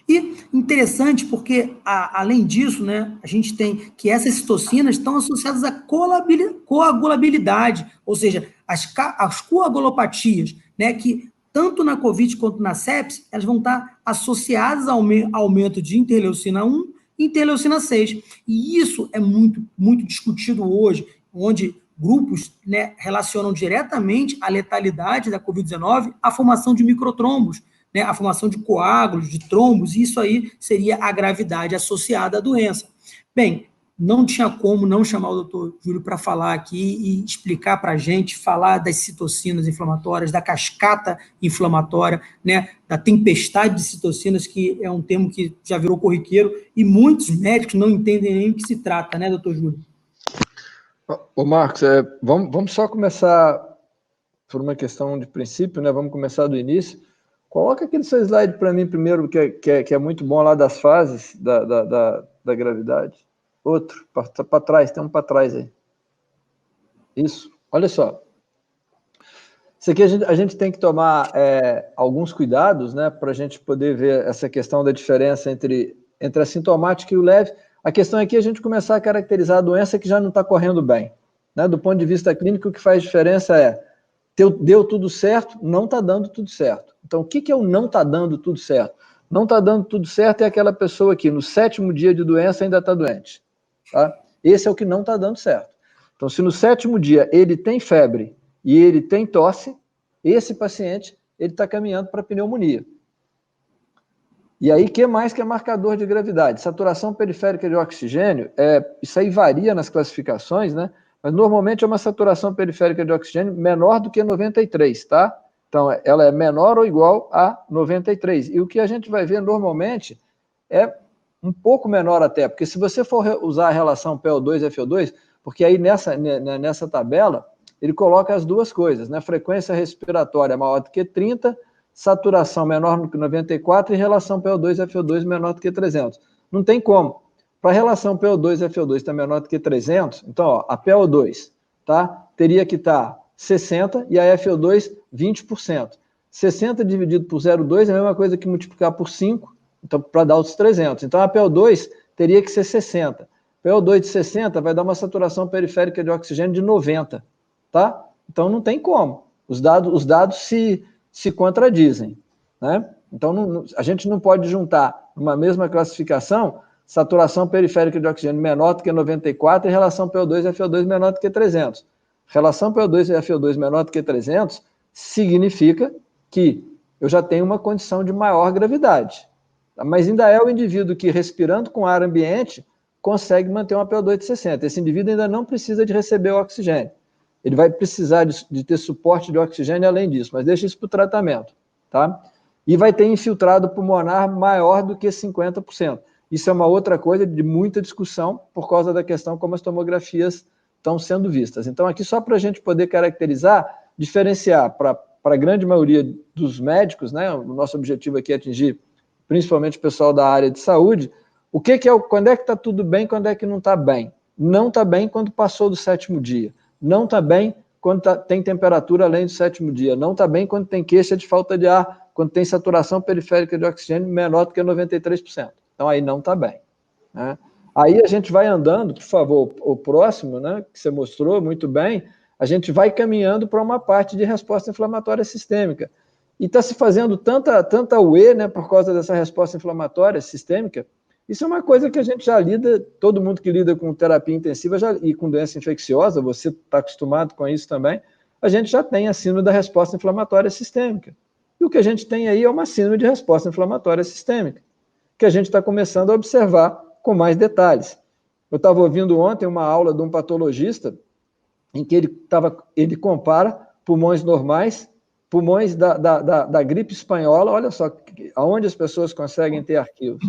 [SPEAKER 2] E interessante porque, além disso, né, a gente tem que essas citocinas estão associadas à coagulabilidade, ou seja, as coagulopatias, né, que tanto na Covid quanto na sepse, elas vão estar associadas ao aumento de interleucina 1 e interleucina 6. E isso é muito, muito discutido hoje, onde grupos, né, relacionam diretamente a letalidade da Covid-19 à formação de microtrombos, né, a formação de coágulos, de trombos, e isso aí seria a gravidade associada à doença. Bem, não tinha como não chamar o doutor Júlio para falar aqui e explicar para a gente, falar das citocinas inflamatórias, da cascata inflamatória, né, da tempestade de citocinas, que é um termo que já virou corriqueiro, e muitos médicos não entendem nem o que se trata, né, doutor Júlio?
[SPEAKER 3] Ô Marcos, vamos só começar por uma questão de princípio, né? Vamos começar do início. Coloca aquele seu slide para mim primeiro, que é muito bom lá das fases da gravidade. Outro, para trás, tem um para trás aí. Isso, olha só. Isso aqui a gente tem que tomar alguns cuidados, né, para a gente poder ver essa questão da diferença entre a sintomática e o leve. A questão aqui é a gente começar a caracterizar a doença que já não está correndo bem, né? Do ponto de vista clínico, o que faz diferença deu tudo certo, não está dando tudo certo. Então, o que é o não está dando tudo certo? Não está dando tudo certo é aquela pessoa que no 7º dia de doença ainda está doente. Tá? Esse é o que não está dando certo. Então, se no 7º dia ele tem febre e ele tem tosse, esse paciente ele está caminhando para pneumonia. E aí, o que mais que é marcador de gravidade? Saturação periférica de oxigênio, isso aí varia nas classificações, né? Mas normalmente é uma saturação periférica de oxigênio menor do que 93, tá? Então, ela é menor ou igual a 93. E o que a gente vai ver normalmente é um pouco menor até, porque se você for usar a relação PO2-FO2, porque aí nessa tabela, ele coloca as duas coisas, né? Frequência respiratória maior do que 30, saturação menor do que 94 e relação PO2-FO2 menor do que 300. Não tem como. para a relação PO2-FO2 está menor do que 300, então, ó, a PO2, tá, teria que estar 60 e a FO2 20%. 60 dividido por 0,2 é a mesma coisa que multiplicar por 5, então, para dar os 300. Então, a PO2 teria que ser 60. PO2 de 60 vai dar uma saturação periférica de oxigênio de 90, tá? Então, não tem como. Os dados se contradizem, né? Então, a gente não pode juntar numa mesma classificação saturação periférica de oxigênio menor do que 94 e relação PO2 e FO2 menor do que 300. Relação PO2 e FO2 menor do que 300 significa que eu já tenho uma condição de maior gravidade. Mas ainda é o indivíduo que, respirando com ar ambiente, consegue manter uma PO2 de 60. Esse indivíduo ainda não precisa de receber o oxigênio. Ele vai precisar de ter suporte de oxigênio além disso, mas deixa isso para o tratamento, tá? E vai ter infiltrado pulmonar maior do que 50%. Isso é uma outra coisa de muita discussão por causa da questão como as tomografias estão sendo vistas. Então, aqui só para a gente poder caracterizar, diferenciar para a grande maioria dos médicos, né? O nosso objetivo aqui é atingir principalmente o pessoal da área de saúde, o que é quando é que está tudo bem, quando é que não está bem. Não está bem quando passou do 7º dia. Não está bem quando tem temperatura além do 7º dia. Não está bem quando tem queixa de falta de ar, quando tem saturação periférica de oxigênio menor do que 93%. Então, aí não está bem, né? Aí a gente vai andando, por favor, o próximo, né, que você mostrou muito bem, a gente vai caminhando para uma parte de resposta inflamatória sistêmica. E está se fazendo tanta UE, né, por causa dessa resposta inflamatória sistêmica. Isso é uma coisa que a gente já lida, todo mundo que lida com terapia intensiva e com doença infecciosa, você está acostumado com isso também, a gente já tem a síndrome da resposta inflamatória sistêmica. E o que a gente tem aí é uma síndrome de resposta inflamatória sistêmica, que a gente está começando a observar com mais detalhes. Eu estava ouvindo ontem uma aula de um patologista em que ele compara pulmões normais, pulmões da gripe espanhola, olha só aonde as pessoas conseguem ter arquivos.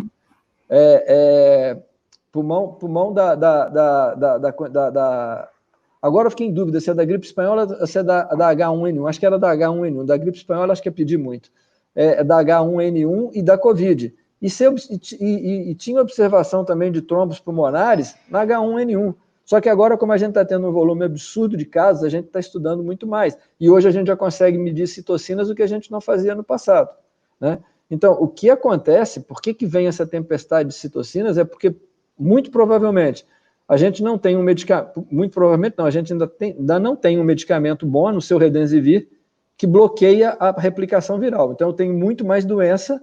[SPEAKER 3] Pulmão agora eu fiquei em dúvida se é da gripe espanhola ou se é da H1N1, acho que era da H1N1, da gripe espanhola acho que é pedir muito, da H1N1 e da Covid. E tinha observação também de trombos pulmonares na H1N1. Só que agora, como a gente está tendo um volume absurdo de casos, a gente está estudando muito mais. E hoje a gente já consegue medir citocinas, o que a gente não fazia no passado, né? Então, o que acontece, por que vem essa tempestade de citocinas, é porque, muito provavelmente, a gente não tem um medicamento, muito provavelmente não, a gente ainda não tem um medicamento bom no seu Redensivir que bloqueia a replicação viral. Então, eu tenho muito mais doença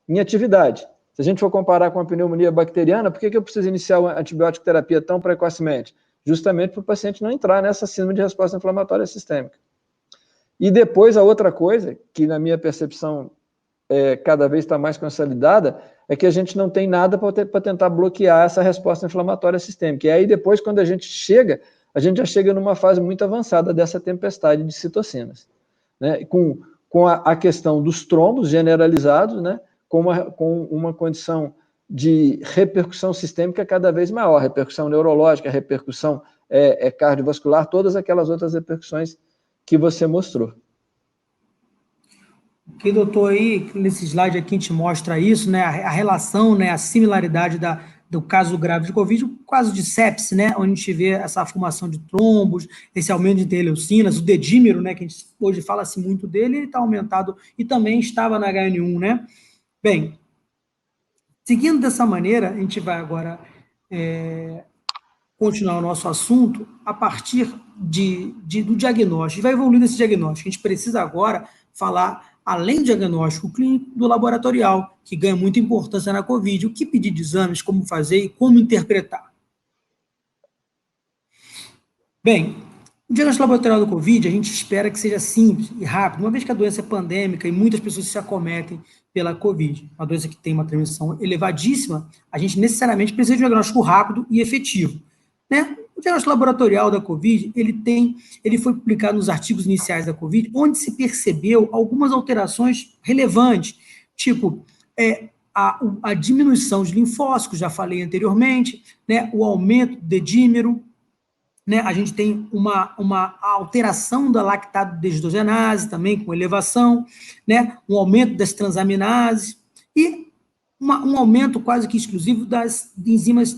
[SPEAKER 3] em atividade. Se a gente for comparar com a pneumonia bacteriana, por que eu preciso iniciar a antibiótico terapia tão precocemente? Justamente para o paciente não entrar nessa síndrome de resposta inflamatória sistêmica. E depois, a outra coisa, que na minha percepção cada vez está mais consolidada, é que a gente não tem nada para tentar bloquear essa resposta inflamatória sistêmica. E aí depois, quando a gente já chega numa fase muito avançada dessa tempestade de citocinas, né? Com a questão dos trombos generalizados, né? Com uma condição de repercussão sistêmica cada vez maior, repercussão neurológica, repercussão cardiovascular, todas aquelas outras repercussões que você mostrou.
[SPEAKER 2] Ok, doutor, aí, nesse slide aqui a gente mostra isso, né, a relação, né, a similaridade do caso grave de Covid, o caso de sepse, né, onde a gente vê essa formação de trombos, esse aumento de interleucinas, o dedímero, né, que a gente hoje fala-se muito dele, ele está aumentado e também estava na HN1, né. Bem, seguindo dessa maneira, a gente vai agora continuar o nosso assunto a partir do diagnóstico, vai evoluir esse diagnóstico. A gente precisa agora falar, além do diagnóstico clínico, do laboratorial, que ganha muita importância na COVID, o que pedir de exames, como fazer e como interpretar. Bem, o diagnóstico laboratorial do COVID, a gente espera que seja simples e rápido, uma vez que a doença é pandêmica e muitas pessoas se acometem pela COVID, uma doença que tem uma transmissão elevadíssima, a gente necessariamente precisa de um diagnóstico rápido e efetivo, né? O diagnóstico laboratorial da COVID, ele foi publicado nos artigos iniciais da COVID, onde se percebeu algumas alterações relevantes, tipo a diminuição de linfócitos, já falei anteriormente, né, o aumento do dedímero, né, a gente tem uma alteração da lactato desdrogenase também, com elevação, né, um aumento das transaminases, e um aumento quase que exclusivo das enzimas,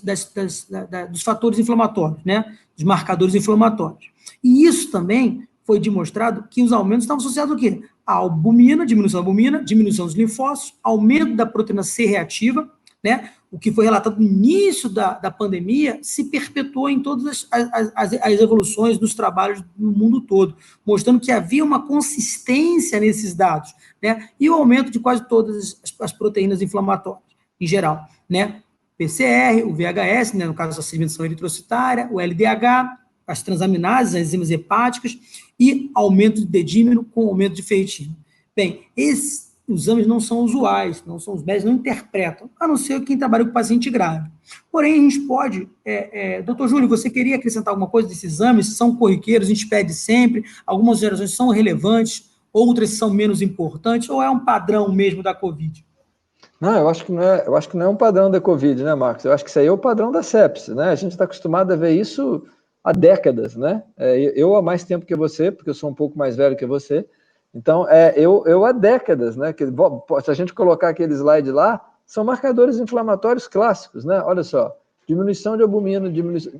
[SPEAKER 2] dos fatores inflamatórios, né? Dos marcadores inflamatórios. E isso também foi demonstrado que os aumentos estavam associados ao quê? A albumina, diminuição da albumina, diminuição dos linfócitos, aumento da proteína C reativa, né? O que foi relatado no início da pandemia se perpetuou em todas as evoluções dos trabalhos no mundo todo, mostrando que havia uma consistência nesses dados, né? E o aumento de quase todas as proteínas inflamatórias, em geral, né? PCR, o VHS, né? No caso da sedimentação eritrocitária, o LDH, as transaminases, as enzimas hepáticas, e aumento de dedímero com aumento de ferritina. Bem, esses exames não são usuais, não são os médicos, não interpretam, a não ser quem trabalha com paciente grave. Porém, a gente pode... doutor Júlio, você queria acrescentar alguma coisa desses exames? São corriqueiros, a gente pede sempre, algumas gerações são relevantes, outras são menos importantes, ou é um padrão mesmo da Covid?
[SPEAKER 3] Não, eu acho que não é um padrão da Covid, né, Marcos? Eu acho que isso aí é o padrão da sepse, né? A gente está acostumado a ver isso há décadas, né? Eu há mais tempo que você, porque eu sou um pouco mais velho que você. Então, eu há décadas, né? Se a gente colocar aquele slide lá, são marcadores inflamatórios clássicos, né? Olha só, diminuição de albumina,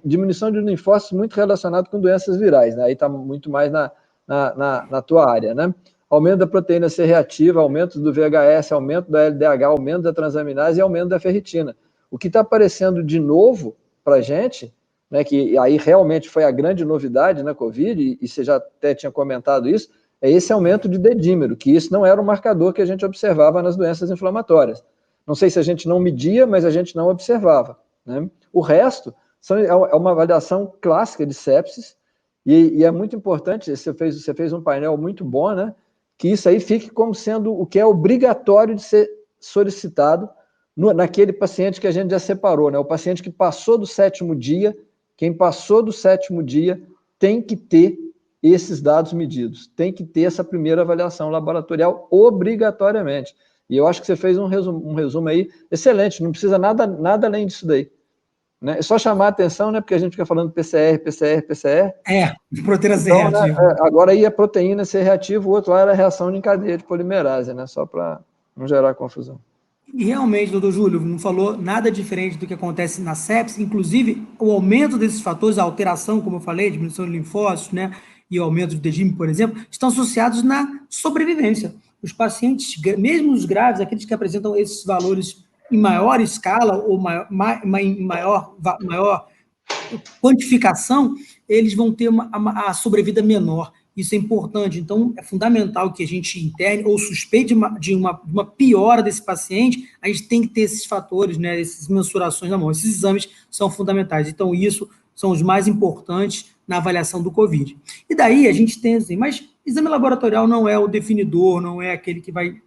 [SPEAKER 3] diminuição de linfócitos muito relacionado com doenças virais, né? Aí está muito mais na tua área, né? Aumento da proteína C reativa, aumento do VHS, aumento da LDH, aumento da transaminase e aumento da ferritina. O que está aparecendo de novo para a gente, né, que aí realmente foi a grande novidade na Covid, e você já até tinha comentado isso, é esse aumento de dedímero, que isso não era um marcador que a gente observava nas doenças inflamatórias. Não sei se a gente não media, mas a gente não observava, né? O resto é uma avaliação clássica de sepsis, e é muito importante, você fez um painel muito bom, né? Que isso aí fique como sendo o que é obrigatório de ser solicitado naquele paciente que a gente já separou, né? O paciente que passou do 7º dia, quem passou do 7º dia tem que ter esses dados medidos, tem que ter essa primeira avaliação laboratorial obrigatoriamente. E eu acho que você fez um resumo aí excelente, não precisa nada além disso daí. Né? É só chamar a atenção, né? Porque a gente fica falando PCR.
[SPEAKER 2] Proteína C
[SPEAKER 3] então,
[SPEAKER 2] reativa.
[SPEAKER 3] Né, agora aí a proteína C reativa, o outro lá era a reação de cadeia de polimerase, né? Só para não gerar confusão.
[SPEAKER 2] E realmente, doutor Júlio, não falou nada diferente do que acontece na sepsis, inclusive o aumento desses fatores, a alteração, como eu falei, diminuição de linfócitos, né, e o aumento de dedímero, por exemplo, estão associados na sobrevivência. Os pacientes, mesmo os graves, aqueles que apresentam esses valores em maior escala ou em maior quantificação, eles vão ter a sobrevida menor. Isso é importante, então é fundamental que a gente interne ou suspeite de uma piora desse paciente, a gente tem que ter esses fatores, né, essas mensurações na mão. Esses exames são fundamentais, então isso são os mais importantes na avaliação do COVID. E daí a gente tem assim, mas exame laboratorial não é o definidor, não é aquele que vai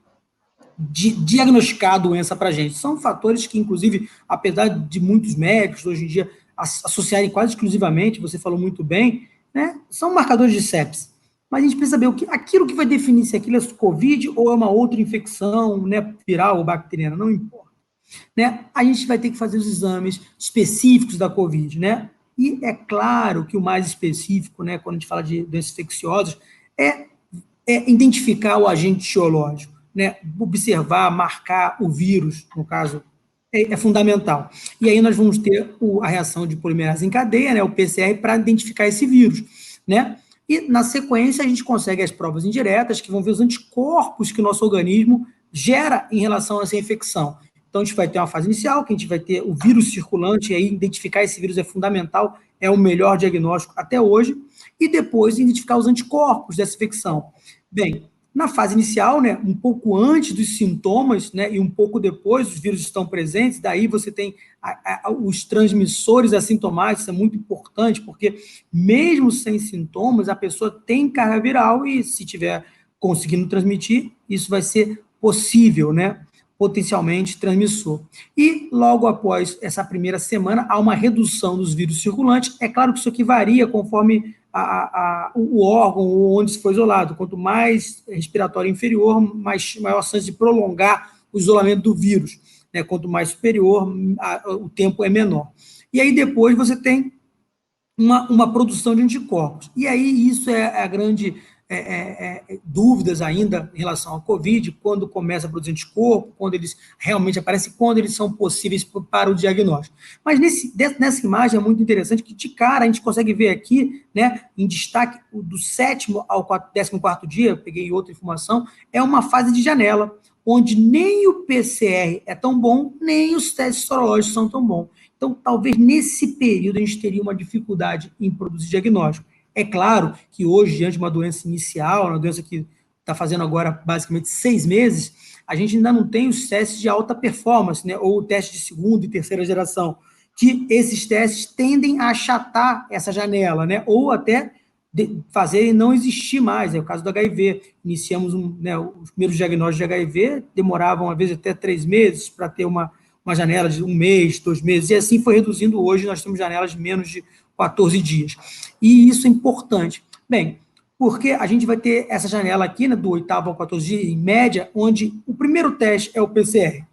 [SPEAKER 2] diagnosticar a doença para a gente. São fatores que, inclusive, apesar de muitos médicos hoje em dia associarem quase exclusivamente, você falou muito bem, né, são marcadores de sepsis. Mas a gente precisa saber aquilo que vai definir se aquilo é Covid ou é uma outra infecção, né, viral ou bacteriana, não importa. Né? A gente vai ter que fazer os exames específicos da Covid, né? E é claro que o mais específico, né, quando a gente fala de doenças infecciosas, é identificar o agente etiológico, né? Observar, marcar o vírus, no caso, é fundamental. E aí nós vamos ter a reação de polimerase em cadeia, né, o PCR, para identificar esse vírus, né? E, na sequência, a gente consegue as provas indiretas, que vão ver os anticorpos que o nosso organismo gera em relação a essa infecção. Então, a gente vai ter uma fase inicial, que a gente vai ter o vírus circulante, e aí identificar esse vírus é fundamental, é o melhor diagnóstico até hoje, e depois identificar os anticorpos dessa infecção. Bem, na fase inicial, né, um pouco antes dos sintomas, né, e um pouco depois, os vírus estão presentes, daí você tem os transmissores assintomáticos, isso é muito importante, porque mesmo sem sintomas, a pessoa tem carga viral e se tiver conseguindo transmitir, isso vai ser possível, né, potencialmente transmissor. E logo após essa primeira semana, há uma redução dos vírus circulantes. É claro que isso aqui varia conforme o órgão onde se foi isolado. Quanto mais respiratório inferior, maior chance de prolongar o isolamento do vírus. Né? Quanto mais superior, o tempo é menor. E aí depois você tem uma produção de anticorpos. E aí isso é a grande dúvidas ainda em relação ao Covid, quando começa a produzir anticorpo, quando eles realmente aparecem, quando eles são possíveis para o diagnóstico. Mas nessa imagem é muito interessante que, de cara, a gente consegue ver aqui, né, em destaque, do 7º ao 14º dia, peguei outra informação, é uma fase de janela, onde nem o PCR é tão bom, nem os testes sorológicos são tão bons. Então, talvez nesse período a gente teria uma dificuldade em produzir diagnóstico. É claro que hoje, diante de uma doença inicial, uma doença que está fazendo agora basicamente 6 meses, a gente ainda não tem os testes de alta performance, né, ou o teste de segunda e terceira geração, que esses testes tendem a achatar essa janela, né, ou até fazerem não existir mais. É o caso do HIV. Iniciamos os primeiros diagnósticos de HIV, demoravam, às vezes, até 3 meses para ter uma janela de 1 mês, 2 meses, e assim foi reduzindo. Hoje nós temos janelas de menos de 14 dias. E isso é importante. Bem, porque a gente vai ter essa janela aqui, né, do 8º ao 14 dias, em média, onde o primeiro teste é o PCR.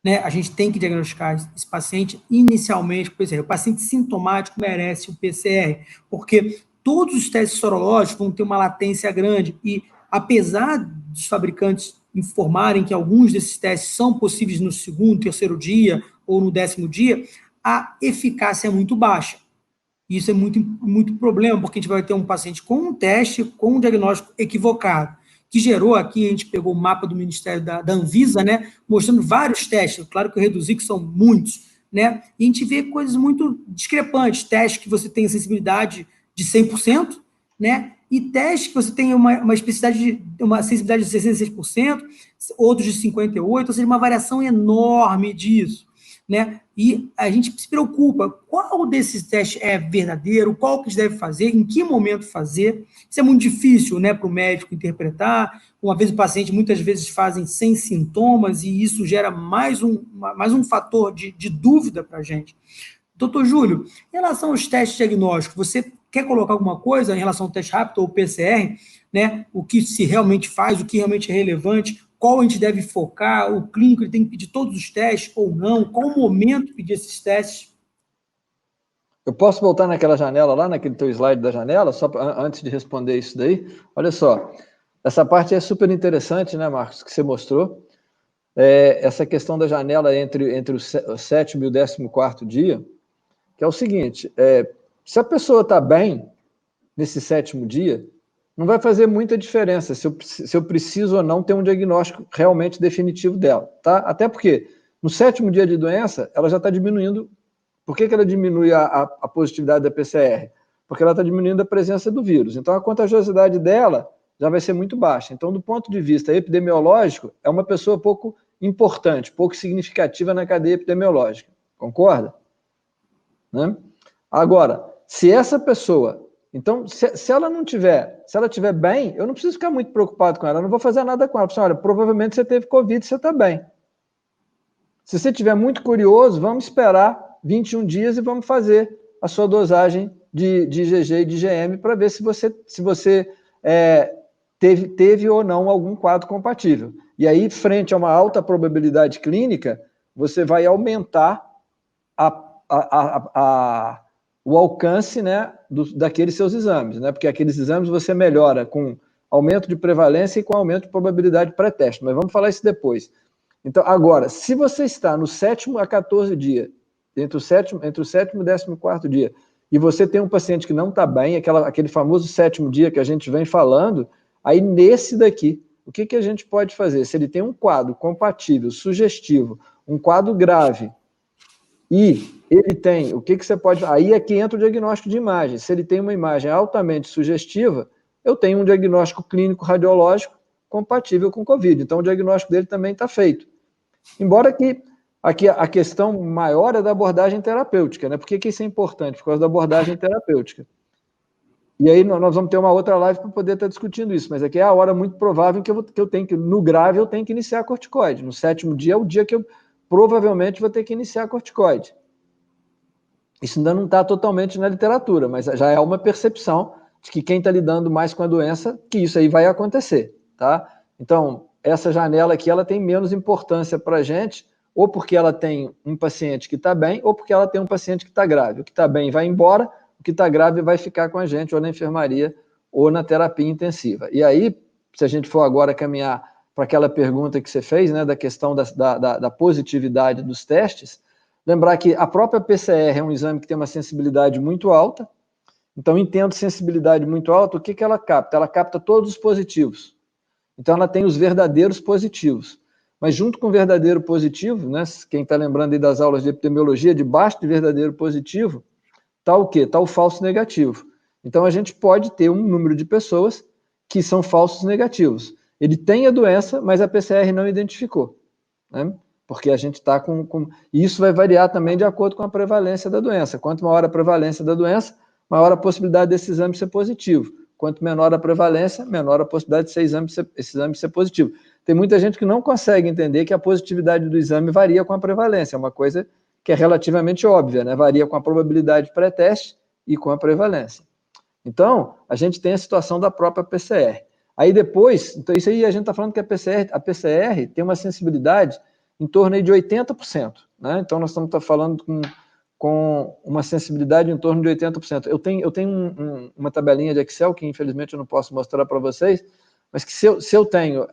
[SPEAKER 2] Né? A gente tem que diagnosticar esse paciente inicialmente com o PCR. O paciente sintomático merece o PCR, porque todos os testes sorológicos vão ter uma latência grande e, apesar dos fabricantes informarem que alguns desses testes são possíveis no 2º, 3º dia ou no 10º dia, a eficácia é muito baixa. Isso é muito problema, porque a gente vai ter um paciente com um teste, com um diagnóstico equivocado, que gerou aqui, a gente pegou o mapa do Ministério da Anvisa, né, mostrando vários testes, claro que eu reduzi, que são muitos, né, e a gente vê coisas muito discrepantes, testes que você tem a sensibilidade de 100%, né, e testes que você tem uma sensibilidade de 66%, outros de 58%, ou seja, uma variação enorme disso. Né? E a gente se preocupa, qual desses testes é verdadeiro, qual que a gente deve fazer, em que momento fazer. Isso é muito difícil, né, para o médico interpretar. Uma vez o paciente, muitas vezes, fazem sem sintomas, e isso gera mais um fator de dúvida para a gente. Doutor Júlio, em relação aos testes diagnósticos, você quer colocar alguma coisa em relação ao teste rápido ou PCR, né? O que se realmente faz, o que realmente é relevante, qual a gente deve focar, o clínico ele tem que pedir todos os testes ou não, qual o momento de pedir esses testes?
[SPEAKER 3] Eu posso voltar naquela janela lá, naquele teu slide da janela, só antes de responder isso daí? Olha só, essa parte é super interessante, né, Marcos, que você mostrou. Essa questão da janela entre o 7º e o 14º dia, que é o seguinte, se a pessoa está bem nesse 7º dia, não vai fazer muita diferença se eu preciso ou não ter um diagnóstico realmente definitivo dela, tá? Até porque no 7º dia de doença, ela já está diminuindo. Por que ela diminui a positividade da PCR? Porque ela está diminuindo a presença do vírus. Então, a contagiosidade dela já vai ser muito baixa. Então, do ponto de vista epidemiológico, é uma pessoa pouco importante, pouco significativa na cadeia epidemiológica. Concorda? Né? Agora, se essa pessoa... Então, se ela estiver bem, eu não preciso ficar muito preocupado com ela, eu não vou fazer nada com ela. Olha, provavelmente você teve Covid e você está bem. Se você estiver muito curioso, vamos esperar 21 dias e vamos fazer a sua dosagem de IgG e de IgM para ver se você teve ou não algum quadro compatível. E aí, frente a uma alta probabilidade clínica, você vai aumentar o alcance, né, daqueles seus exames, né? Porque aqueles exames você melhora com aumento de prevalência e com aumento de probabilidade pré-teste, mas vamos falar isso depois. Então, agora, se você está no 7º a 14 dia, entre o 7º e 14º dia, e você tem um paciente que não está bem, aquele famoso 7º dia que a gente vem falando, aí nesse daqui, o que a gente pode fazer? Se ele tem um quadro compatível, sugestivo, um quadro grave, e ele tem, o que você pode... Aí é que entra o diagnóstico de imagem. Se ele tem uma imagem altamente sugestiva, eu tenho um diagnóstico clínico radiológico compatível com Covid. Então, o diagnóstico dele também está feito. Embora que aqui a questão maior é da abordagem terapêutica, né? Por que isso é importante? Por causa da abordagem terapêutica. E aí nós vamos ter uma outra live para poder estar discutindo isso, mas aqui é a hora muito provável que eu tenho que, no grave, eu tenho que iniciar a corticoide. No 7º dia é o dia que eu provavelmente vou ter que iniciar a corticoide. Isso ainda não está totalmente na literatura, mas já é uma percepção de que quem está lidando mais com a doença, que isso aí vai acontecer, tá? Então, essa janela aqui, ela tem menos importância para a gente, ou porque ela tem um paciente que está bem, ou porque ela tem um paciente que está grave. O que está bem vai embora, o que está grave vai ficar com a gente, ou na enfermaria, ou na terapia intensiva. E aí, se a gente for agora caminhar para aquela pergunta que você fez, né, da questão da positividade dos testes, lembrar que a própria PCR é um exame que tem uma sensibilidade muito alta. Então, entendo sensibilidade muito alta, o que ela capta? Ela capta todos os positivos. Então, ela tem os verdadeiros positivos. Mas, junto com o verdadeiro positivo, né, quem está lembrando aí das aulas de epidemiologia, debaixo de verdadeiro positivo, está o quê? Está o falso negativo. Então, a gente pode ter um número de pessoas que são falsos negativos. Ele tem a doença, mas a PCR não identificou, né? Porque a gente está com... E isso vai variar também de acordo com a prevalência da doença. Quanto maior a prevalência da doença, maior a possibilidade desse exame ser positivo. Quanto menor a prevalência, menor a possibilidade de esse exame ser positivo. Tem muita gente que não consegue entender que a positividade do exame varia com a prevalência. É uma coisa que é relativamente óbvia, né? Varia com a probabilidade pré-teste e com a prevalência. Então, a gente tem a situação da própria PCR. Aí depois, então isso aí a gente está falando que a PCR tem uma sensibilidade em torno aí de 80%, né? Então, nós estamos falando com uma sensibilidade em torno de 80%. Eu tenho uma tabelinha de Excel, que infelizmente eu não posso mostrar para vocês, mas que se eu tenho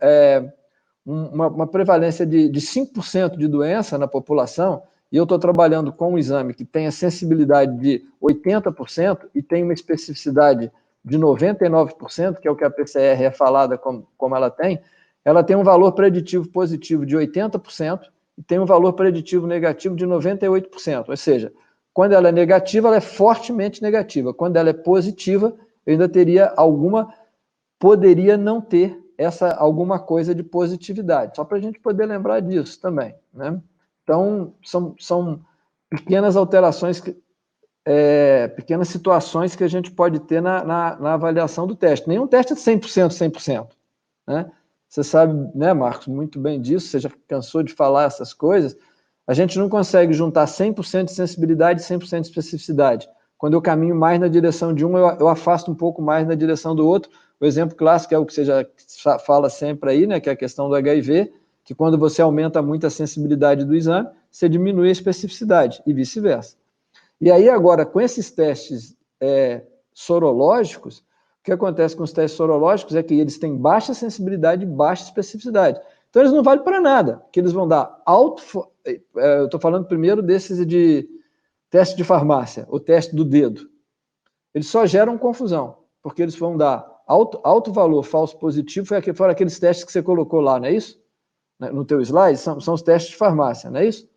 [SPEAKER 3] uma prevalência de 5% de doença na população, e eu estou trabalhando com um exame que tem a sensibilidade de 80% e tem uma especificidade de 99%, que é o que a PCR é falada como ela tem um valor preditivo positivo de 80%, e tem um valor preditivo negativo de 98%. Ou seja, quando ela é negativa, ela é fortemente negativa. Quando ela é positiva, eu ainda teria poderia não ter alguma coisa de positividade. Só para a gente poder lembrar disso também, né? Então, são pequenas alterações, pequenas situações que a gente pode ter na avaliação do teste. Nenhum teste é 100%, né? Você sabe, né, Marcos, muito bem disso, você já cansou de falar essas coisas. A gente não consegue juntar 100% de sensibilidade e 100% de especificidade. Quando eu caminho mais na direção de um, eu afasto um pouco mais na direção do outro. O exemplo clássico é o que você já fala sempre aí, né, que é a questão do HIV, que quando você aumenta muito a sensibilidade do exame, você diminui a especificidade, e vice-versa. E aí, agora, com esses testes sorológicos, o que acontece com os testes sorológicos é que eles têm baixa sensibilidade e baixa especificidade. Então, eles não valem para nada, porque eles vão dar eu estou falando primeiro desses de teste de farmácia, o teste do dedo. Eles só geram confusão, porque eles vão dar alto valor falso positivo, foram aqueles testes que você colocou lá, não é isso? No teu slide, são os testes de farmácia, não é isso?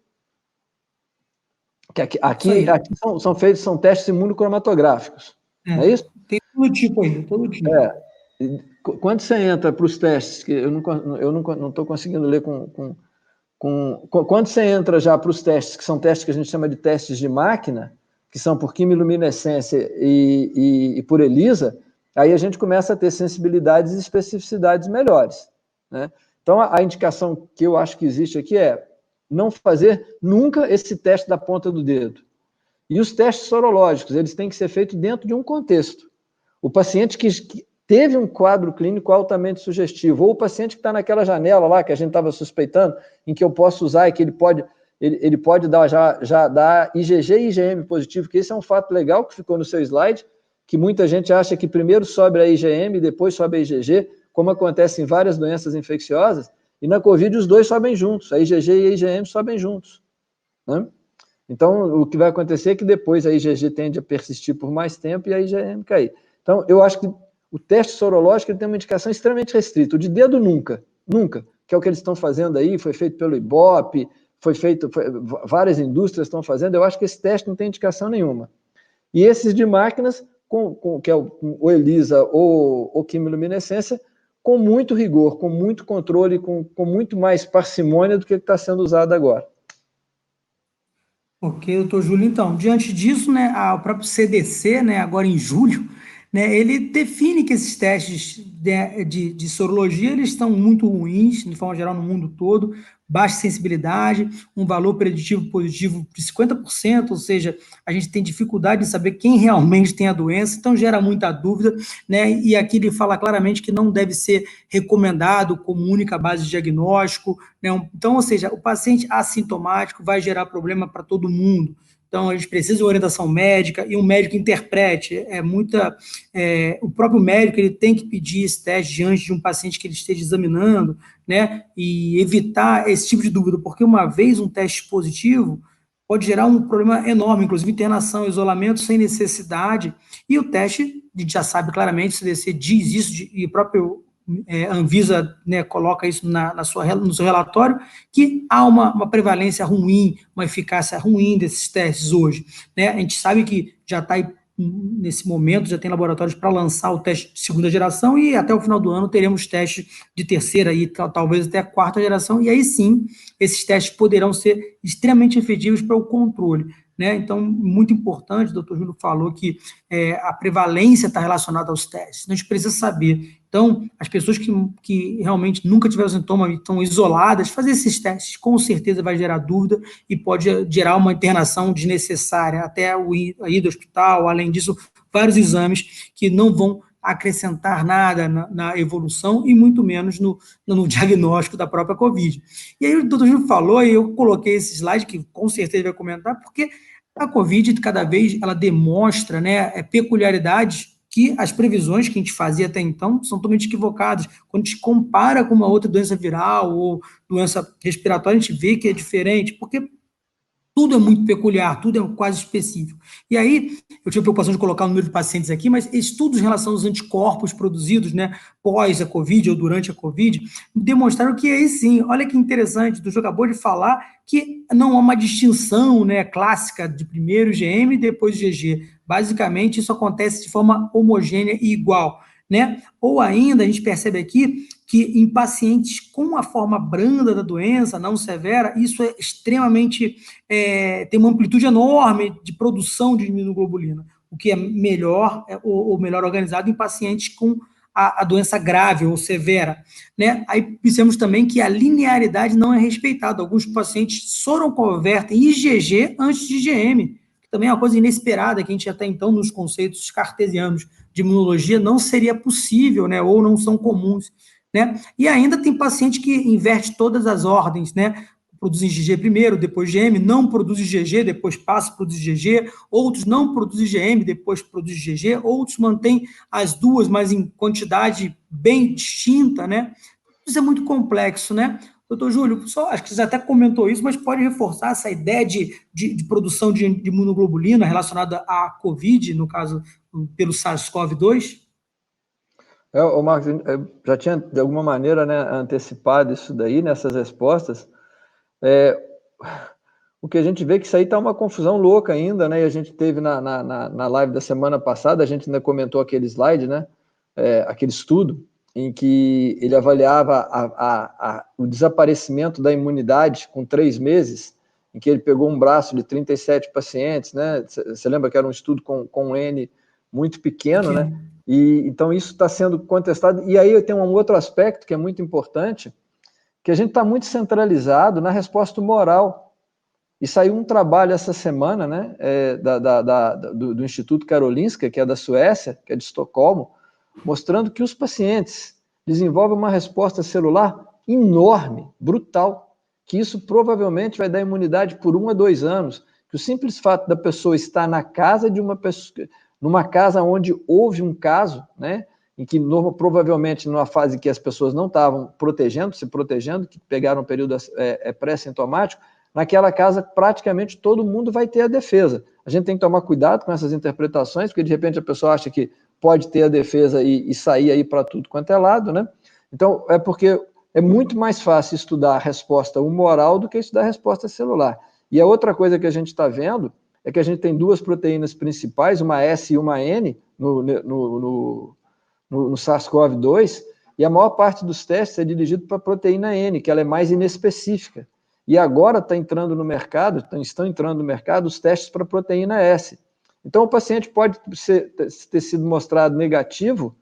[SPEAKER 3] Que aqui são testes imunocromatográficos, não é isso?
[SPEAKER 2] Tem todo tipo aí, todo tipo.
[SPEAKER 3] Quando você entra para os testes, que eu não estou conseguindo ler quando você entra já para os testes, que são testes que a gente chama de testes de máquina, que são por quimiluminescência e por ELISA, aí a gente começa a ter sensibilidades e especificidades melhores, né? Então, a indicação que eu acho que existe aqui é não fazer nunca esse teste da ponta do dedo. E os testes sorológicos, eles têm que ser feitos dentro de um contexto. O paciente que teve um quadro clínico altamente sugestivo, ou o paciente que está naquela janela lá, que a gente estava suspeitando, em que eu posso usar, e que ele pode já dar IgG e IgM positivo, que esse é um fato legal que ficou no seu slide, que muita gente acha que primeiro sobe a IgM e depois sobe a IgG, como acontece em várias doenças infecciosas, e na Covid os dois sobem juntos, a IgG e a IgM sobem juntos, né? Então, o que vai acontecer é que depois a IgG tende a persistir por mais tempo e a IgM cair. Então, eu acho que o teste sorológico ele tem uma indicação extremamente restrita, o de dedo nunca, que é o que eles estão fazendo aí, foi feito pelo Ibope, várias indústrias estão fazendo, eu acho que esse teste não tem indicação nenhuma. E esses de máquinas, que é o ELISA ou quimiluminescência, com muito rigor, com muito controle, com muito mais parcimônia do que está sendo usado agora.
[SPEAKER 2] Ok, doutor Júlio, então, diante disso, né, o próprio CDC, né, agora em julho, né, ele define que esses testes de sorologia, eles estão muito ruins, de forma geral, no mundo todo, baixa sensibilidade, um valor preditivo positivo de 50%, ou seja, a gente tem dificuldade em saber quem realmente tem a doença, então gera muita dúvida, né, e aqui ele fala claramente que não deve ser recomendado como única base de diagnóstico, né, então, ou seja, o paciente assintomático vai gerar problema para todo mundo. Então, a gente precisa de uma orientação médica e um médico interprete. O próprio médico ele tem que pedir esse teste diante de um paciente que ele esteja examinando, né? E evitar esse tipo de dúvida, porque uma vez um teste positivo pode gerar um problema enorme, inclusive internação, isolamento sem necessidade. E o teste, a gente já sabe claramente, o CDC diz isso, e o próprio Anvisa, né, coloca isso no seu relatório, que há uma prevalência ruim, uma eficácia ruim desses testes hoje, né? A gente sabe que já está nesse momento, já tem laboratórios para lançar o teste de segunda geração, e até o final do ano teremos testes de terceira e talvez até a quarta geração, e aí sim, esses testes poderão ser extremamente efetivos para o controle, né? Então, muito importante, o doutor Júlio falou que a prevalência está relacionada aos testes, a gente precisa saber. Então, as pessoas que realmente nunca tiveram sintoma e estão isoladas, fazer esses testes com certeza vai gerar dúvida e pode gerar uma internação desnecessária, até a ir do hospital. Além disso, vários exames que não vão acrescentar nada na evolução e muito menos no diagnóstico da própria Covid. E aí o doutor Júlio falou, e eu coloquei esse slide, que com certeza vai comentar, porque a Covid, cada vez, ela demonstra, né, peculiaridades que as previsões que a gente fazia até então são totalmente equivocadas. Quando a gente compara com uma outra doença viral ou doença respiratória, a gente vê que é diferente, porque tudo é muito peculiar, tudo é quase específico. E aí, eu tive a preocupação de colocar o número de pacientes aqui, mas estudos em relação aos anticorpos produzidos, né, pós a Covid ou durante a Covid, demonstraram que aí sim, olha que interessante, o doutor acabou de falar que não há uma distinção, né, clássica de primeiro IgM e depois IgG. Basicamente, isso acontece de forma homogênea e igual, né? Ou ainda, a gente percebe aqui que em pacientes com a forma branda da doença, não severa, isso é extremamente, tem uma amplitude enorme de produção de imunoglobulina, o que é melhor, ou melhor organizado em pacientes com a doença grave ou severa, né? Aí pensamos também que a linearidade não é respeitada. Alguns pacientes soroconvertem IgG antes de IgM, que também é uma coisa inesperada, que a gente até então, nos conceitos cartesianos de imunologia, não seria possível, né? Ou não são comuns, né? E ainda tem paciente que inverte todas as ordens, né? Produz IgG primeiro, depois IgM, não produz IgG, depois passa a produzir IgG, outros não produzem IgM, depois produz IgG, outros mantêm as duas, mas em quantidade bem distinta, né? Isso é muito complexo, né? Doutor Júlio, só, acho que você até comentou isso, mas pode reforçar essa ideia de produção de imunoglobulina relacionada à Covid, no caso, pelo SARS-CoV-2?
[SPEAKER 3] O Marcos, eu já tinha, de alguma maneira, né, antecipado isso daí, nessas respostas. O que a gente vê é que isso aí está uma confusão louca ainda, né? E a gente teve na live da semana passada, a gente ainda comentou aquele slide, né? Aquele estudo em que ele avaliava o desaparecimento da imunidade com 3 meses, em que ele pegou um braço de 37 pacientes, né? Você lembra que era um estudo com um N muito pequeno, né? E então isso está sendo contestado. E aí tem um outro aspecto que é muito importante, que a gente está muito centralizado na resposta moral. E saiu um trabalho essa semana, né, do Instituto Karolinska, que é da Suécia, que é de Estocolmo, mostrando que os pacientes desenvolvem uma resposta celular enorme, brutal, que isso provavelmente vai dar imunidade por 1 a 2 anos, que o simples fato da pessoa estar na casa de uma pessoa, numa casa onde houve um caso, né, em que provavelmente numa fase que as pessoas não estavam se protegendo, que pegaram um período pré-sintomático, naquela casa praticamente todo mundo vai ter a defesa. A gente tem que tomar cuidado com essas interpretações, porque de repente a pessoa acha que pode ter a defesa e sair aí para tudo quanto é lado, né? Então, é porque é muito mais fácil estudar a resposta humoral do que estudar a resposta celular. E a outra coisa que a gente está vendo é que a gente tem 2 proteínas principais, uma S e uma N, no SARS-CoV-2, e a maior parte dos testes é dirigido para a proteína N, que ela é mais inespecífica. E agora estão entrando no mercado os testes para a proteína S. Então, o paciente pode ter sido mostrado negativo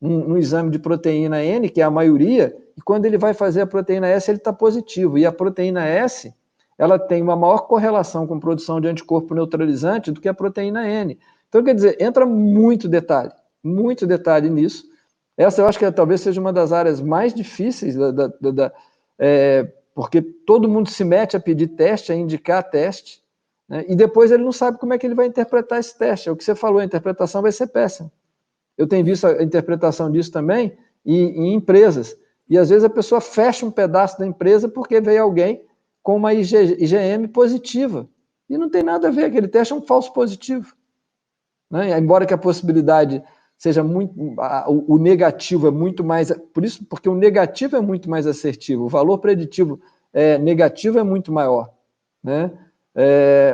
[SPEAKER 3] no exame de proteína N, que é a maioria, e quando ele vai fazer a proteína S, ele está positivo. E a proteína S, ela tem uma maior correlação com produção de anticorpo neutralizante do que a proteína N. Então, quer dizer, entra muito detalhe nisso. Essa eu acho que talvez seja uma das áreas mais difíceis, porque todo mundo se mete a pedir teste, a indicar teste, né? E depois ele não sabe como é que ele vai interpretar esse teste. É o que você falou, a interpretação vai ser péssima. Eu tenho visto a interpretação disso também em empresas. E às vezes a pessoa fecha um pedaço da empresa porque veio alguém com uma IgM positiva. E não tem nada a ver, aquele teste é um falso positivo, né? Embora que a possibilidade seja muito... O negativo é muito mais... Por isso, porque o negativo é muito mais assertivo, o valor preditivo negativo é muito maior, né?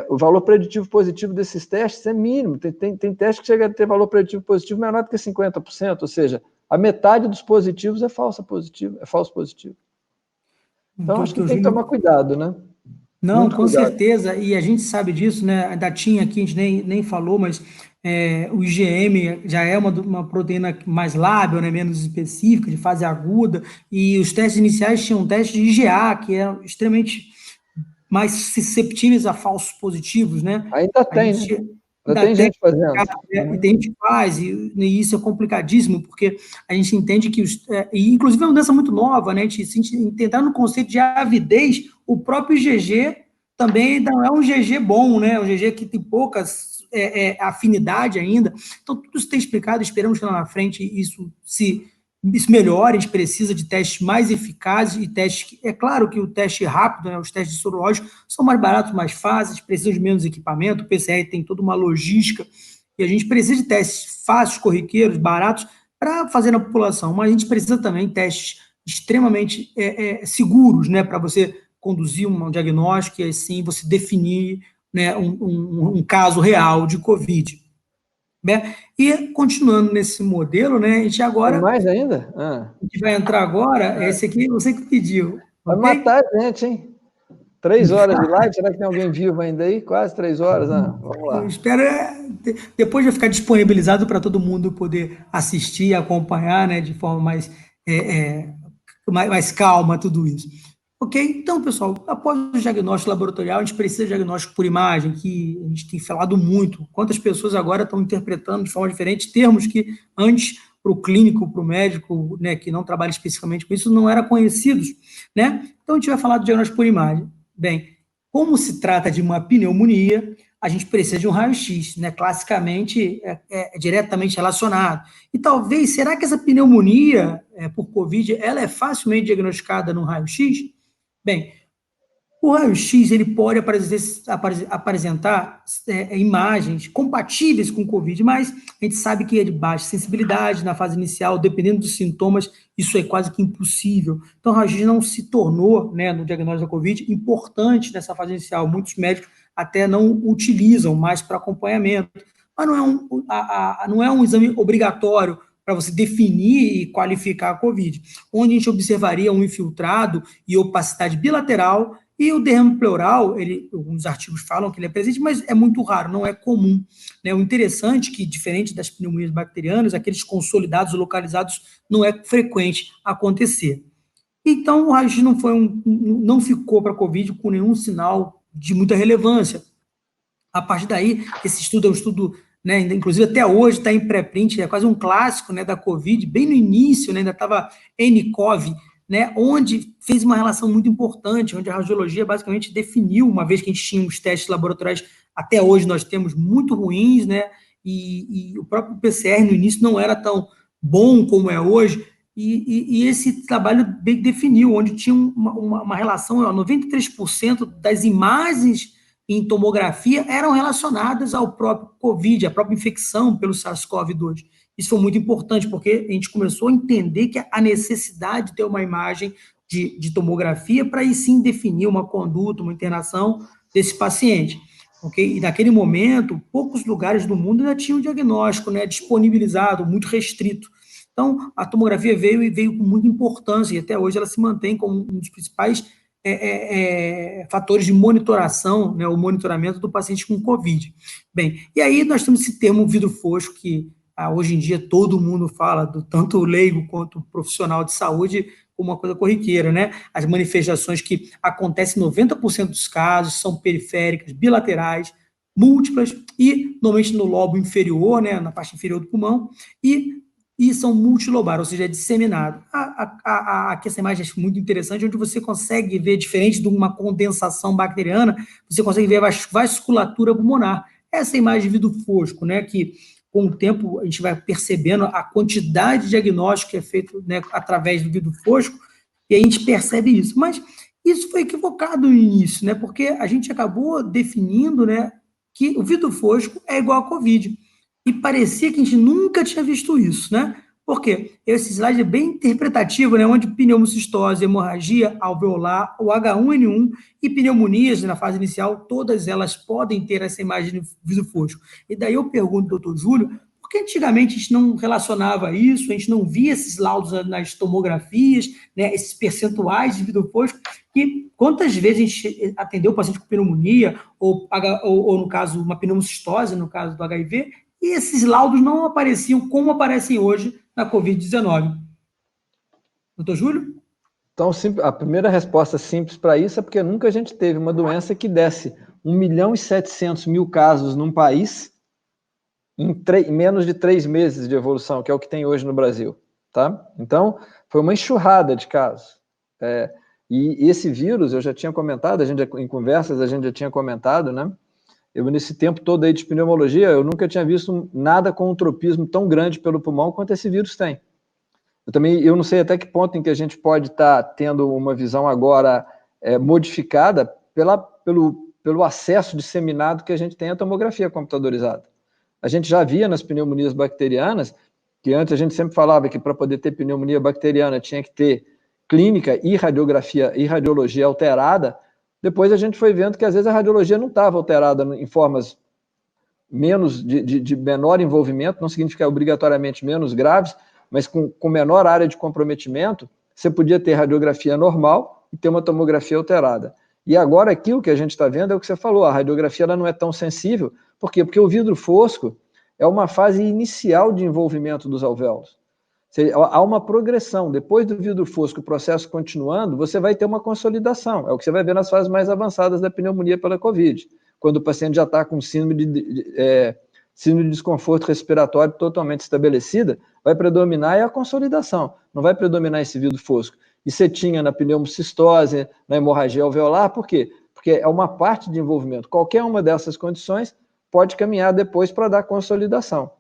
[SPEAKER 3] O valor preditivo positivo desses testes é mínimo. Tem teste que chega a ter valor preditivo positivo menor do que 50%, ou seja, a metade dos positivos é falso positivo. Então, acho que tem que tomar cuidado, né?
[SPEAKER 2] Não,
[SPEAKER 3] Muito
[SPEAKER 2] com
[SPEAKER 3] cuidado.
[SPEAKER 2] certeza, e a gente sabe disso, né? A datinha aqui a gente nem falou, mas o IgM já é uma proteína mais lábil, né? Menos específica, de fase aguda, e os testes iniciais tinham um teste de IgA, que é extremamente mais susceptíveis a falsos positivos, né?
[SPEAKER 3] Ainda
[SPEAKER 2] A
[SPEAKER 3] tem,
[SPEAKER 2] gente
[SPEAKER 3] né? Ainda tem gente fazendo.
[SPEAKER 2] e tem gente que faz, e isso é complicadíssimo, porque a gente entende que, e inclusive é uma doença muito nova, né? Se a gente entrar no conceito de avidez, o próprio IgG também não é um GG bom, né? Um GG que tem poucas afinidade ainda. Então, tudo isso tem explicado, esperamos que lá na frente isso melhore, a gente precisa de testes mais eficazes e testes, é claro que o teste rápido, né, os testes sorológicos são mais baratos, mais fáceis, precisam de menos equipamento, o PCR tem toda uma logística, e a gente precisa de testes fáceis, corriqueiros, baratos, para fazer na população, mas a gente precisa também de testes extremamente seguros, né, para você conduzir um diagnóstico e assim você definir, né, um caso real de Covid. Né? E continuando nesse modelo, né, a gente
[SPEAKER 3] Tem
[SPEAKER 2] agora,
[SPEAKER 3] mais ainda?
[SPEAKER 2] a gente vai entrar agora, esse aqui você que pediu,
[SPEAKER 3] Vai
[SPEAKER 2] ok?
[SPEAKER 3] matar a gente, hein? 3 horas de live, será que tem alguém vivo ainda aí? Quase 3 horas, né? Vamos
[SPEAKER 2] Eu
[SPEAKER 3] lá.
[SPEAKER 2] espero, depois vai ficar disponibilizado para todo mundo poder assistir e acompanhar, né, de forma mais calma tudo isso. Ok? Então, pessoal, após o diagnóstico laboratorial, a gente precisa de diagnóstico por imagem, que a gente tem falado muito. Quantas pessoas agora estão interpretando de forma diferente termos que antes, para o clínico, para o médico, né, que não trabalha especificamente com isso, não eram conhecidos, né? Então, a gente vai falar do diagnóstico por imagem. Bem, como se trata de uma pneumonia, a gente precisa de um raio-x, né? Classicamente é diretamente relacionado. E talvez, será que essa pneumonia por Covid, ela é facilmente diagnosticada no raio-x? Bem, o raio-x ele pode apresentar imagens compatíveis com o Covid, mas a gente sabe que é de baixa sensibilidade na fase inicial, dependendo dos sintomas, isso é quase que impossível. Então, o raio-x não se tornou, né, no diagnóstico da Covid, importante nessa fase inicial. Muitos médicos até não utilizam mais para acompanhamento. Mas não é um exame obrigatório para você definir e qualificar a Covid, onde a gente observaria um infiltrado e opacidade bilateral. E o derrame pleural, alguns artigos falam que ele é presente, mas é muito raro, não é comum. Né? O interessante é que, diferente das pneumonias bacterianas, aqueles consolidados localizados não é frequente acontecer. Então, o raio-x não ficou para a Covid com nenhum sinal de muita relevância. A partir daí, esse estudo é um estudo, né, inclusive até hoje está em pré-print, é quase um clássico, né, da Covid, bem no início, né, ainda estava nCoV, né, onde fez uma relação muito importante, onde a radiologia basicamente definiu, uma vez que a gente tinha os testes laboratoriais, até hoje nós temos muito ruins, né, e o próprio PCR no início não era tão bom como é hoje, e esse trabalho bem definiu, onde tinha uma relação, 93% das imagens em tomografia eram relacionadas ao próprio Covid, à própria infecção pelo SARS-CoV-2. Isso foi muito importante, porque a gente começou a entender que a necessidade de ter uma imagem de tomografia para aí sim definir uma conduta, uma internação desse paciente. Okay? E naquele momento, poucos lugares do mundo ainda tinham diagnóstico, né, disponibilizado, muito restrito. Então, a tomografia veio com muita importância, e até hoje ela se mantém como um dos principais fatores de monitoração, né, o monitoramento do paciente com Covid. Bem, e aí nós temos esse termo vidro fosco que hoje em dia todo mundo fala, tanto o leigo quanto o profissional de saúde, como uma coisa corriqueira, né? As manifestações que acontecem em 90% dos casos são periféricas, bilaterais, múltiplas e normalmente no lobo inferior, né, na parte inferior do pulmão, e e são multilobar, ou seja, é disseminado. Aqui essa imagem é muito interessante, onde você consegue ver, diferente de uma condensação bacteriana, você consegue ver a vasculatura pulmonar. Essa imagem de vidro fosco, né, que com o tempo a gente vai percebendo a quantidade de diagnóstico que é feito, né, através do vidro fosco, e a gente percebe isso. Mas isso foi equivocado no início, né, porque a gente acabou definindo, né, que o vidro fosco é igual a Covid. E parecia que a gente nunca tinha visto isso, né? Por quê? Esse slide é bem interpretativo, né? Onde pneumocistose, hemorragia alveolar, o H1N1 e pneumonias na fase inicial, todas elas podem ter essa imagem de vidro fosco. E daí eu pergunto, doutor Júlio, por que antigamente a gente não relacionava isso, a gente não via esses laudos nas tomografias, né? Esses percentuais de vidro fosco, que quantas vezes a gente atendeu o paciente com pneumonia, ou no caso, uma pneumocistose, no caso do HIV, e esses laudos não apareciam como aparecem hoje na Covid-19. Doutor Júlio?
[SPEAKER 3] Então, a primeira resposta simples para isso é porque nunca a gente teve uma doença que desse 1.700.000 casos num país em menos de 3 meses de evolução, que é o que tem hoje no Brasil. Tá? Então, foi uma enxurrada de casos. E esse vírus, eu já tinha comentado, em conversas a gente já tinha comentado, né? Eu, nesse tempo todo aí de pneumologia, eu nunca tinha visto nada com um tropismo tão grande pelo pulmão quanto esse vírus tem. Eu não sei até que ponto em que a gente pode estar tendo uma visão agora modificada pelo acesso disseminado que a gente tem à tomografia computadorizada. A gente já via nas pneumonias bacterianas, que antes a gente sempre falava que para poder ter pneumonia bacteriana tinha que ter clínica e radiografia e radiologia alterada. Depois a gente foi vendo que às vezes a radiologia não estava alterada em formas menos de menor envolvimento, não significa obrigatoriamente menos graves, mas com menor área de comprometimento, você podia ter radiografia normal e ter uma tomografia alterada. E agora aqui o que a gente está vendo é o que você falou, a radiografia ela não é tão sensível. Por quê? Porque o vidro fosco é uma fase inicial de envolvimento dos alvéolos. Há uma progressão. Depois do vidro fosco, o processo continuando, você vai ter uma consolidação. É o que você vai ver nas fases mais avançadas da pneumonia pela Covid, quando o paciente já está com síndrome de desconforto respiratório totalmente estabelecida, vai predominar a consolidação, não vai predominar esse vidro fosco. E você tinha na pneumocistose, na hemorragia alveolar, por quê? Porque é uma parte de envolvimento. Qualquer uma dessas condições pode caminhar depois para dar consolidação.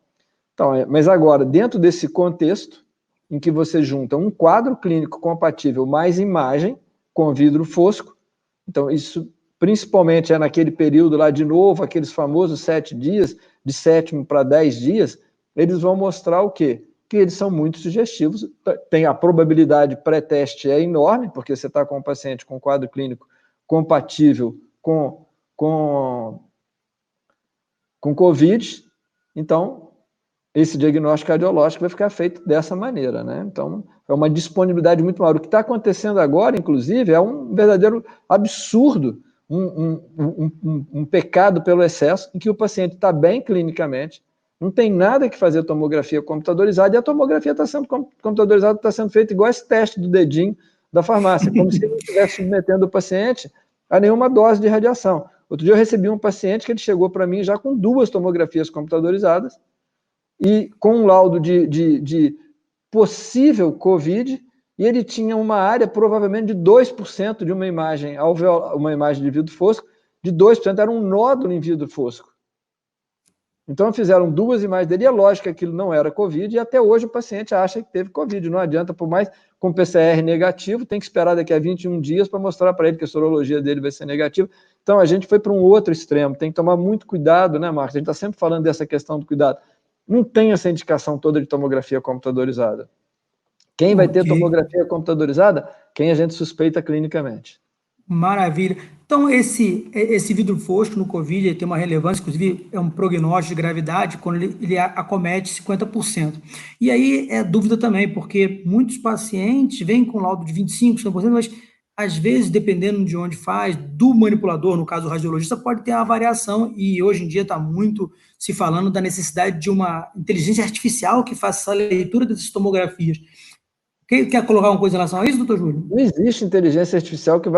[SPEAKER 3] Então, mas agora, dentro desse contexto, em que você junta um quadro clínico compatível mais imagem com vidro fosco, então isso principalmente é naquele período lá, de novo, aqueles famosos 7 dias, de 7º para 10 dias, eles vão mostrar o quê? Que eles são muito sugestivos, tem a probabilidade pré-teste é enorme, porque você está com um paciente com quadro clínico compatível com Covid, então esse diagnóstico cardiológico vai ficar feito dessa maneira, né? Então, é uma disponibilidade muito maior. O que está acontecendo agora, inclusive, é um verdadeiro absurdo, um pecado pelo excesso, em que o paciente está bem clinicamente, não tem nada que fazer tomografia computadorizada, e a tomografia está sendo computadorizada, está sendo feita igual esse teste do dedinho da farmácia, como se ele estivesse submetendo o paciente a nenhuma dose de radiação. Outro dia eu recebi um paciente que ele chegou para mim já com 2 tomografias computadorizadas, e com um laudo de possível Covid, e ele tinha uma área provavelmente de 2% de uma imagem alveolar, uma imagem de vidro fosco, de 2%, era um nódulo em vidro fosco. Então fizeram 2 imagens dele, e é lógico que aquilo não era Covid, e até hoje o paciente acha que teve Covid, não adianta, por mais com PCR negativo, tem que esperar daqui a 21 dias para mostrar para ele que a sorologia dele vai ser negativa. Então a gente foi para um outro extremo, tem que tomar muito cuidado, né, Marcos? A gente está sempre falando dessa questão do cuidado. Não tem essa indicação toda de tomografia computadorizada. Quem vai ter tomografia computadorizada? Quem a gente suspeita clinicamente.
[SPEAKER 2] Maravilha. Então, esse vidro fosco no Covid ele tem uma relevância, inclusive é um prognóstico de gravidade quando ele acomete 50%. E aí é dúvida também, porque muitos pacientes vêm com laudo de 25%, 50%, mas às vezes, dependendo de onde faz, do manipulador, no caso o radiologista, pode ter uma variação, e hoje em dia está muito se falando da necessidade de uma inteligência artificial que faça a leitura dessas tomografias. Quer colocar uma coisa em relação a isso, doutor Júlio?
[SPEAKER 3] Não existe inteligência artificial que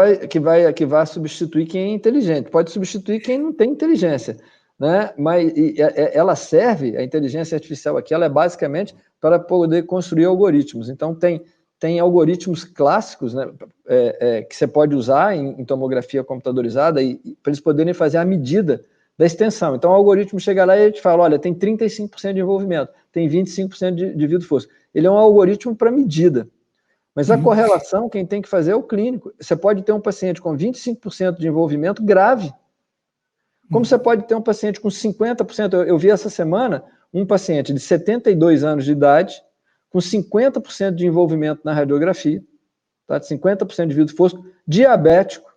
[SPEAKER 3] vai substituir quem é inteligente. Pode substituir quem não tem inteligência, né? Mas ela serve, a inteligência artificial aqui, ela é basicamente para poder construir algoritmos. Então, tem algoritmos clássicos, né, que você pode usar em tomografia computadorizada para eles poderem fazer a medida da extensão. Então, o algoritmo chega lá e ele te fala, olha, tem 35% de envolvimento, tem 25% de vidro fosco. Ele é um algoritmo para medida. Mas a correlação, quem tem que fazer é o clínico. Você pode ter um paciente com 25% de envolvimento grave, como você pode ter um paciente com 50%. Eu vi essa semana um paciente de 72 anos de idade, com 50% de envolvimento na radiografia, tá? 50% de vidro fosco, diabético,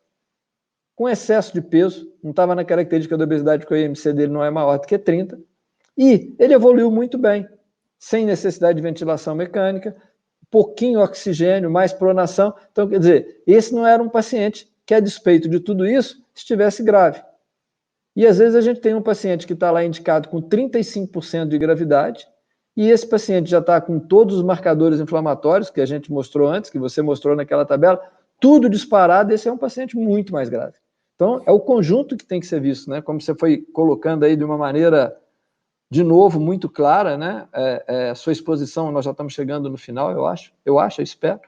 [SPEAKER 3] com excesso de peso, não estava na característica da obesidade, porque o IMC dele não é maior do que 30, e ele evoluiu muito bem, sem necessidade de ventilação mecânica, pouquinho oxigênio, mais pronação. Então, quer dizer, esse não era um paciente que, a despeito de tudo isso, estivesse grave. E às vezes a gente tem um paciente que está lá indicado com 35% de gravidade, e esse paciente já está com todos os marcadores inflamatórios que a gente mostrou antes, que você mostrou naquela tabela, tudo disparado. Esse é um paciente muito mais grave. Então, é o conjunto que tem que ser visto, né? Como você foi colocando aí de uma maneira, de novo, muito clara, né? Sua exposição, nós já estamos chegando no final, eu espero.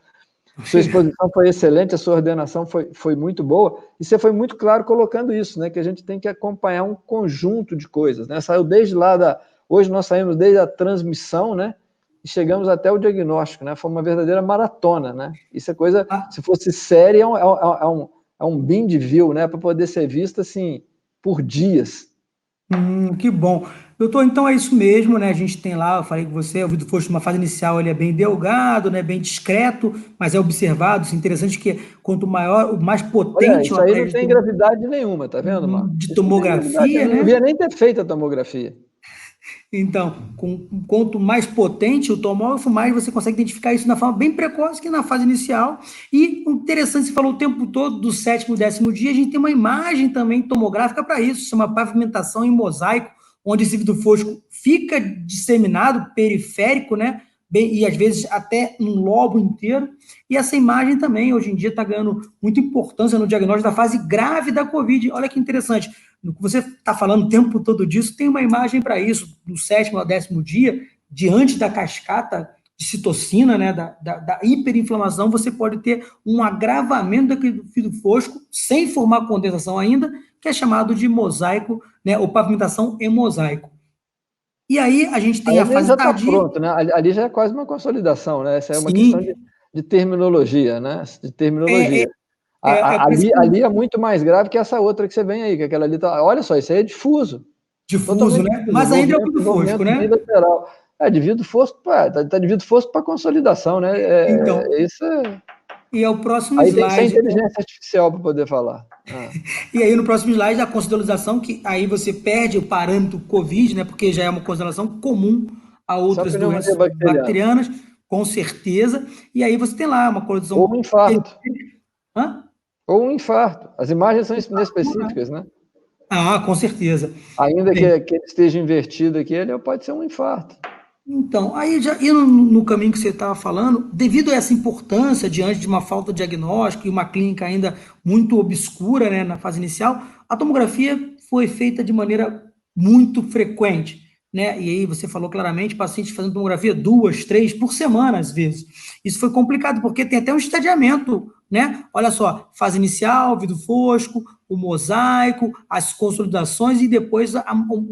[SPEAKER 3] Sua exposição foi excelente, a sua ordenação foi muito boa, e você foi muito claro colocando isso, né? Que a gente tem que acompanhar um conjunto de coisas, né? Saiu desde lá hoje nós saímos desde a transmissão, né? E chegamos até o diagnóstico, né? Foi uma verdadeira maratona, né? Isso é coisa, se fosse série, é um bind view, né? Para poder ser vista, assim, por dias.
[SPEAKER 2] Que bom. Doutor, então é isso mesmo, né? A gente tem lá, eu falei com você, o vidro fosco numa fase inicial ele é bem delgado, né? Bem discreto, mas é observado. Isso é interessante que quanto maior, o mais potente...
[SPEAKER 3] Olha, isso aí não tem gravidade nenhuma, tá vendo, Marco?
[SPEAKER 2] De tomografia, né?
[SPEAKER 3] Não devia nem ter feito a tomografia.
[SPEAKER 2] Então, quanto mais potente o tomógrafo, mais você consegue identificar isso na forma bem precoce que na fase inicial. E interessante, você falou o tempo todo do 7º e 10º dia, a gente tem uma imagem também tomográfica para isso, chama pavimentação em mosaico, onde esse vidro fosco fica disseminado, periférico, né? E às vezes até um lobo inteiro. E essa imagem também, hoje em dia, está ganhando muita importância no diagnóstico da fase grave da Covid. Olha que interessante. No que você está falando o tempo todo disso, tem uma imagem para isso, do 7º ao 10º dia, diante da cascata de citocina, né, da hiperinflamação, você pode ter um agravamento daquele vidro fosco, sem formar condensação ainda, que é chamado de mosaico, né, ou pavimentação em mosaico. E aí a gente tem a fase
[SPEAKER 3] já está
[SPEAKER 2] tardia.
[SPEAKER 3] Pronto, né? Ali já é quase uma consolidação, né? Essa é uma questão de terminologia, né? De terminologia. Ali é muito mais grave que essa outra que você vem aí, que aquela ali tá. Olha só, isso aí é difuso.
[SPEAKER 2] Difuso, né? Mas ainda é o vidro fosco, né?
[SPEAKER 3] Lateral. De vidro fosco, tá de vidro fosco para consolidação, né?
[SPEAKER 2] Então.
[SPEAKER 3] Isso é.
[SPEAKER 2] E é o próximo
[SPEAKER 3] aí
[SPEAKER 2] slide.
[SPEAKER 3] Aí tem que ser inteligência artificial para poder falar.
[SPEAKER 2] E aí no próximo slide, a consolidação, que aí você perde o parâmetro COVID, né? Porque já é uma consolidação comum a outras doenças bacterianas, com certeza. E aí você tem lá uma consolidação.
[SPEAKER 3] Ou um infarto.
[SPEAKER 2] Hã?
[SPEAKER 3] Ou um infarto. As imagens são inespecíficas, né?
[SPEAKER 2] Com certeza.
[SPEAKER 3] Ainda que ele esteja invertido aqui, ele pode ser um infarto.
[SPEAKER 2] Então, aí já indo no caminho que você estava falando, devido a essa importância, diante de uma falta de diagnóstico e uma clínica ainda muito obscura, né, na fase inicial, a tomografia foi feita de maneira muito frequente, né? E aí você falou claramente, pacientes fazendo tomografia 2, 3 por semana, às vezes. Isso foi complicado, porque tem até um estadiamento, né? Olha só, fase inicial, vidro fosco, o mosaico, as consolidações e depois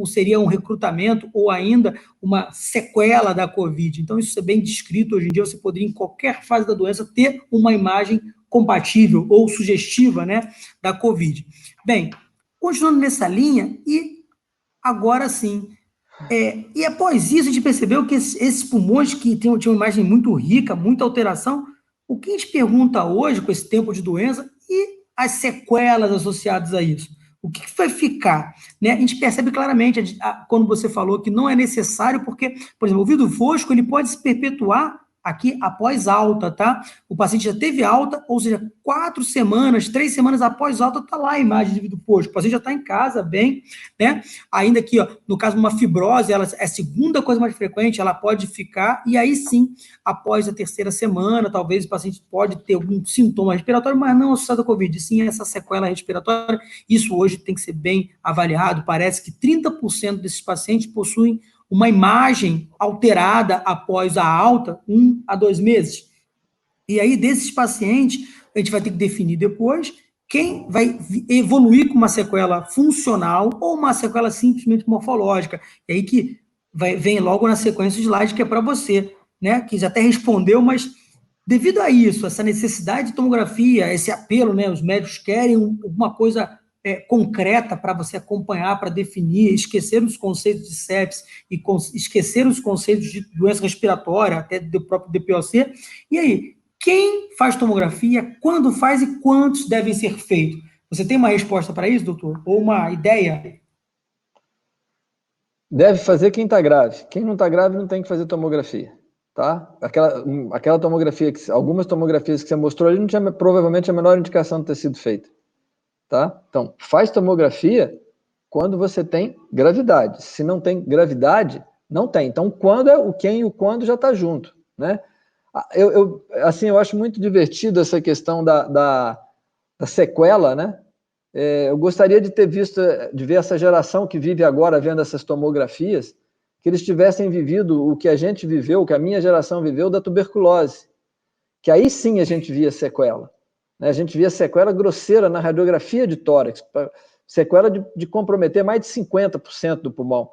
[SPEAKER 2] seria um recrutamento ou ainda uma sequela da Covid. Então, isso é bem descrito. Hoje em dia, você poderia, em qualquer fase da doença, ter uma imagem compatível ou sugestiva, né, da Covid. Bem, continuando nessa linha, e agora sim, e após isso, a gente percebeu que esses pulmões que tinham uma imagem muito rica, muita alteração, o que a gente pergunta hoje, com esse tempo de doença, e as sequelas associadas a isso? O que vai ficar? Né? A gente percebe claramente, quando você falou que não é necessário, porque, por exemplo, o vidro fosco ele pode se perpetuar aqui após alta, tá? O paciente já teve alta, ou seja, 4 semanas, 3 semanas após alta, tá lá a imagem de vidro fosco. O paciente já está em casa, bem, né? Ainda aqui, ó, no caso de uma fibrose, ela é a segunda coisa mais frequente, ela pode ficar, e aí sim, após a 3ª semana, talvez o paciente pode ter algum sintoma respiratório, mas não associado à Covid, sim essa sequela respiratória. Isso hoje tem que ser bem avaliado. Parece que 30% desses pacientes possuem uma imagem alterada após a alta, 1 a 2 meses. E aí, desses pacientes, a gente vai ter que definir depois quem vai evoluir com uma sequela funcional ou uma sequela simplesmente morfológica. E aí que vem logo na sequência o slide que é para você, né? Que já até respondeu, mas devido a isso, essa necessidade de tomografia, esse apelo, né? Os médicos querem alguma coisa concreta para você acompanhar, para definir, esquecer os conceitos de sepsis e esquecer os conceitos de doença respiratória, até do próprio DPOC. E aí, quem faz tomografia, quando faz e quantos devem ser feitos? Você tem uma resposta para isso, doutor? Ou uma ideia?
[SPEAKER 3] Deve fazer quem está grave. Quem não está grave não tem que fazer tomografia, tá? Aquela tomografia, algumas tomografias que você mostrou ali, não tinha provavelmente a menor indicação de ter sido feita, tá? Então, faz tomografia quando você tem gravidade. Se não tem gravidade, não tem. Então, quando o quem e o quando já está junto, né? Eu acho muito divertido essa questão da sequela, né? Eu gostaria de ver essa geração que vive agora vendo essas tomografias, que eles tivessem vivido o que a gente viveu, o que a minha geração viveu da tuberculose, que aí sim a gente via sequela, né? A gente via sequela grosseira na radiografia de tórax, sequela de comprometer mais de 50% do pulmão.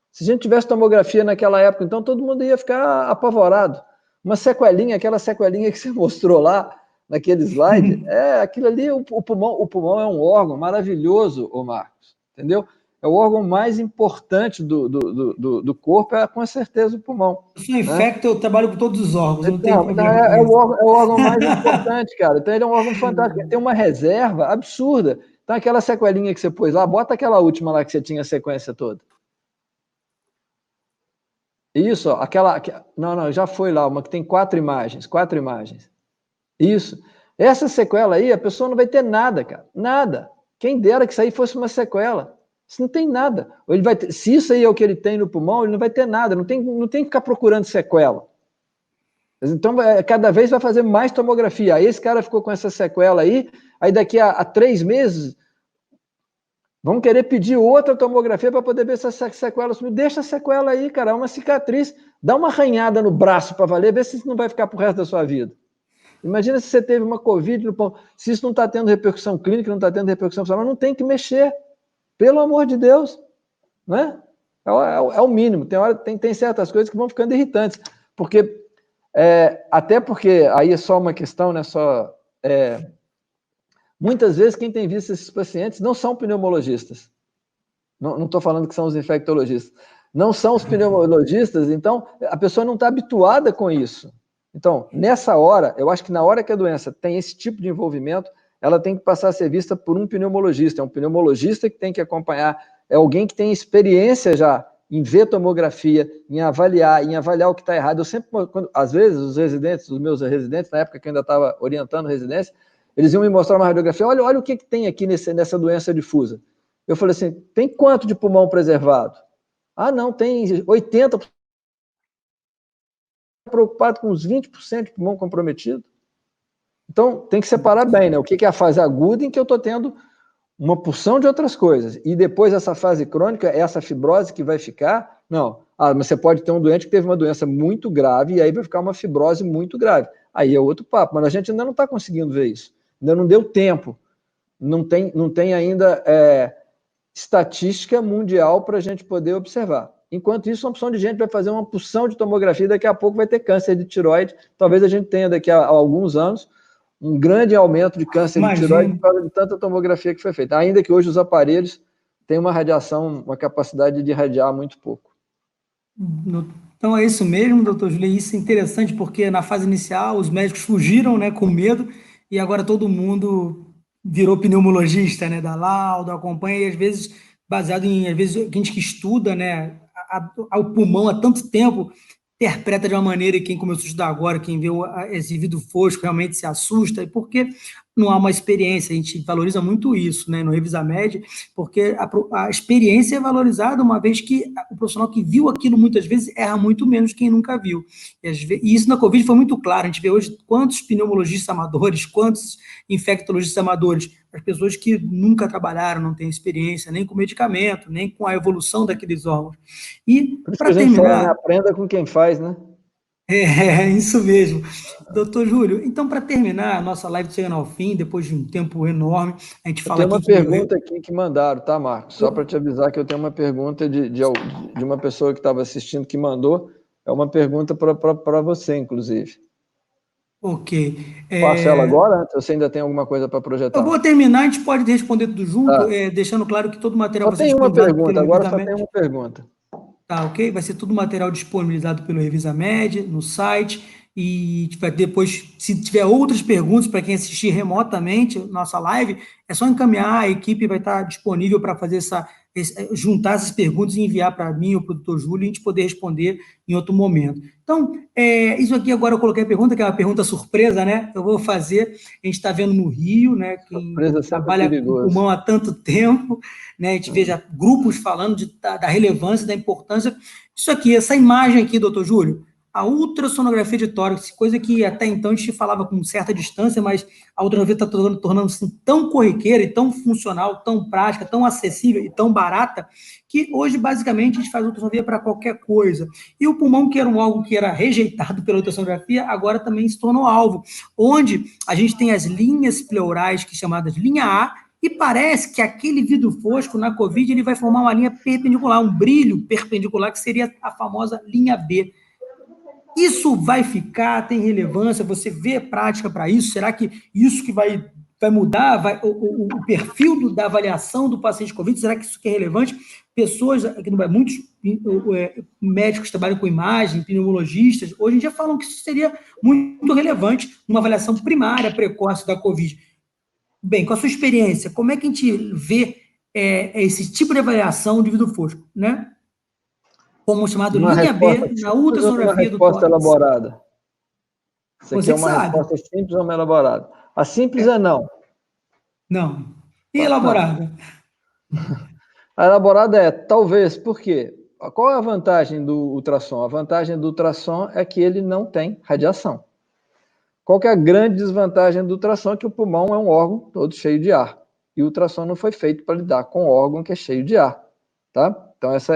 [SPEAKER 3] Se a gente tivesse tomografia naquela época, então todo mundo ia ficar apavorado. Uma sequelinha, aquela sequelinha que você mostrou lá, naquele slide, aquilo ali, o pulmão é um órgão maravilhoso, ô Marcos, entendeu? É o órgão mais importante do corpo, com certeza o pulmão.
[SPEAKER 2] Eu sou infecto, né? Eu trabalho com todos os órgãos, não tem problema.
[SPEAKER 3] É o órgão mais importante, cara. Então ele é um órgão fantástico, ele tem uma reserva absurda. Então aquela sequelinha que você pôs lá, bota aquela última lá que você tinha a sequência toda. Isso, ó, não, já foi lá, uma que tem 4 imagens. Isso. Essa sequela aí, a pessoa não vai ter nada, cara. Nada. Quem dera que isso aí fosse uma sequela. Isso não tem nada. Ou ele vai ter, se isso aí é o que ele tem no pulmão, ele não vai ter nada. Não tem que ficar procurando sequela. Então, cada vez vai fazer mais tomografia. Aí esse cara ficou com essa sequela aí daqui a 3 meses, vão querer pedir outra tomografia para poder ver se essa sequela sumiu. Deixa a sequela aí, cara, é uma cicatriz. Dá uma arranhada no braço para valer, vê se isso não vai ficar pro resto da sua vida. Imagina se você teve uma Covid no pulmão, se isso não está tendo repercussão clínica, não está tendo repercussão funcional, não tem que mexer. Pelo amor de Deus. Né? É o mínimo. Tem certas coisas que vão ficando irritantes. Até porque, aí é só uma questão, né? Muitas vezes quem tem visto esses pacientes não são pneumologistas. Não estou falando que são os infectologistas. Não são os pneumologistas, então a pessoa não está habituada com isso. Então, nessa hora, eu acho que na hora que a doença tem esse tipo de envolvimento, ela tem que passar a ser vista por um pneumologista. É um pneumologista que tem que acompanhar, é alguém que tem experiência já em ver tomografia, em avaliar o que está errado. Eu sempre, às vezes, os meus residentes, na época que eu ainda estava orientando residência, eles iam me mostrar uma radiografia, olha o que tem aqui nessa doença difusa. Eu falei assim, tem quanto de pulmão preservado? Ah, não, tem 80%. Preocupado com os 20% de pulmão comprometido. Então, tem que separar bem, né? O que é a fase aguda em que eu estou tendo uma porção de outras coisas. E depois essa fase crônica, essa fibrose que vai ficar, não. Mas você pode ter um doente que teve uma doença muito grave e aí vai ficar uma fibrose muito grave. Aí é outro papo, mas a gente ainda não está conseguindo ver isso. Ainda não deu tempo. Não tem ainda estatística mundial para a gente poder observar. Enquanto isso, uma opção de gente vai fazer uma porção de tomografia, daqui a pouco vai ter câncer de tireoide. Talvez a gente tenha daqui a alguns anos um grande aumento de câncer de tireoide por causa de tanta tomografia que foi feita. Ainda que hoje os aparelhos têm uma radiação, uma capacidade de irradiar muito pouco.
[SPEAKER 2] Então é isso mesmo, doutor Júlio. Isso é interessante porque na fase inicial os médicos fugiram, né, com medo, e agora todo mundo virou pneumologista, né, dá laudo, acompanha, e às vezes, baseado em, às vezes, gente que estuda, né, o pulmão há tanto tempo, interpreta de uma maneira, e quem começou a estudar agora, quem vê esse vidro fosco, realmente se assusta, porque não há uma experiência, a gente valoriza muito isso, né, no Revisamed, porque a experiência é valorizada, uma vez que o profissional que viu aquilo muitas vezes erra muito menos que quem nunca viu. E isso na Covid foi muito claro, a gente vê hoje quantos pneumologistas amadores, quantos infectologistas amadores, as pessoas que nunca trabalharam, não têm experiência, nem com medicamento, nem com a evolução daqueles órgãos. E,
[SPEAKER 3] Por isso que
[SPEAKER 2] para
[SPEAKER 3] a gente fala, né?
[SPEAKER 2] terminar...
[SPEAKER 3] Aprenda com quem faz, né?
[SPEAKER 2] É, isso mesmo. Doutor Júlio, então, para terminar, a nossa live chegando ao fim, depois de um tempo enorme, a gente
[SPEAKER 3] Eu
[SPEAKER 2] fala
[SPEAKER 3] tenho
[SPEAKER 2] aqui
[SPEAKER 3] uma
[SPEAKER 2] que...
[SPEAKER 3] pergunta aqui que mandaram, tá, Marcos? Só para te avisar que eu tenho uma pergunta de uma pessoa que estava assistindo que mandou. É uma pergunta para você, inclusive.
[SPEAKER 2] Ok.
[SPEAKER 3] Faço ela agora? Você ainda tem alguma coisa para
[SPEAKER 2] Eu
[SPEAKER 3] projetar?
[SPEAKER 2] vou terminar, a gente pode responder tudo junto,
[SPEAKER 3] Tá.
[SPEAKER 2] deixando claro que todo o material
[SPEAKER 3] Só
[SPEAKER 2] vai ser
[SPEAKER 3] tem uma
[SPEAKER 2] disponibilizado
[SPEAKER 3] pergunta,
[SPEAKER 2] pelo
[SPEAKER 3] agora só tem
[SPEAKER 2] Revisamed.
[SPEAKER 3] uma pergunta.
[SPEAKER 2] Tá, ok? Vai ser todo o material disponibilizado pelo Revisamed, no site, e vai depois, se tiver outras perguntas para quem assistir remotamente nossa live, é só encaminhar, a equipe vai estar disponível para fazer juntar essas perguntas e enviar para mim ou para o doutor Júlio, e a gente poder responder em outro momento. Então, isso aqui agora eu coloquei a pergunta, que é uma pergunta surpresa, né? Eu vou fazer, a gente está vendo no Rio, né? Quem
[SPEAKER 3] Surpresa sempre é
[SPEAKER 2] trabalha com
[SPEAKER 3] perigoso.
[SPEAKER 2] pulmão há tanto tempo, né? A gente veja grupos falando da relevância, da importância. Isso aqui, essa imagem aqui, doutor Júlio, a ultrassonografia de tórax, coisa que até então a gente falava com certa distância, mas a ultrassonografia está tornando-se tão corriqueira e tão funcional, tão prática, tão acessível e tão barata, que hoje, basicamente, a gente faz ultrassonografia para qualquer coisa. E o pulmão, que era um órgão que era rejeitado pela ultrassonografia, agora também se tornou alvo, onde a gente tem as linhas pleurais, que chamadas linha A, e parece que aquele vidro fosco na COVID ele vai formar uma linha perpendicular, um brilho perpendicular, que seria a famosa linha B. Isso vai ficar, tem relevância? Você vê prática para isso? Será que isso que vai mudar o perfil da avaliação do paciente COVID? Será que isso que é relevante? Pessoas, muitos médicos que trabalham com imagem, pneumologistas, hoje em dia falam que isso seria muito relevante numa avaliação primária precoce da COVID. Bem, com a sua experiência, como é que a gente vê esse tipo de avaliação de vidro fosco, né? Como chamado
[SPEAKER 3] Uma
[SPEAKER 2] linha
[SPEAKER 3] resposta
[SPEAKER 2] B na
[SPEAKER 3] simples ou uma
[SPEAKER 2] ultrassonografia do
[SPEAKER 3] resposta
[SPEAKER 2] tórax?
[SPEAKER 3] elaborada? Você
[SPEAKER 2] Você
[SPEAKER 3] quer
[SPEAKER 2] que
[SPEAKER 3] uma
[SPEAKER 2] sabe.
[SPEAKER 3] resposta simples ou uma elaborada? A simples é não.
[SPEAKER 2] Não. E
[SPEAKER 3] Não.
[SPEAKER 2] elaborada?
[SPEAKER 3] A elaborada é talvez, por quê? Qual é a vantagem do ultrassom? A vantagem do ultrassom é que ele não tem radiação. Qual que é a grande desvantagem do ultrassom? É que o pulmão é um órgão todo cheio de ar. E o ultrassom não foi feito para lidar com um órgão que é cheio de ar. Tá? Então, essa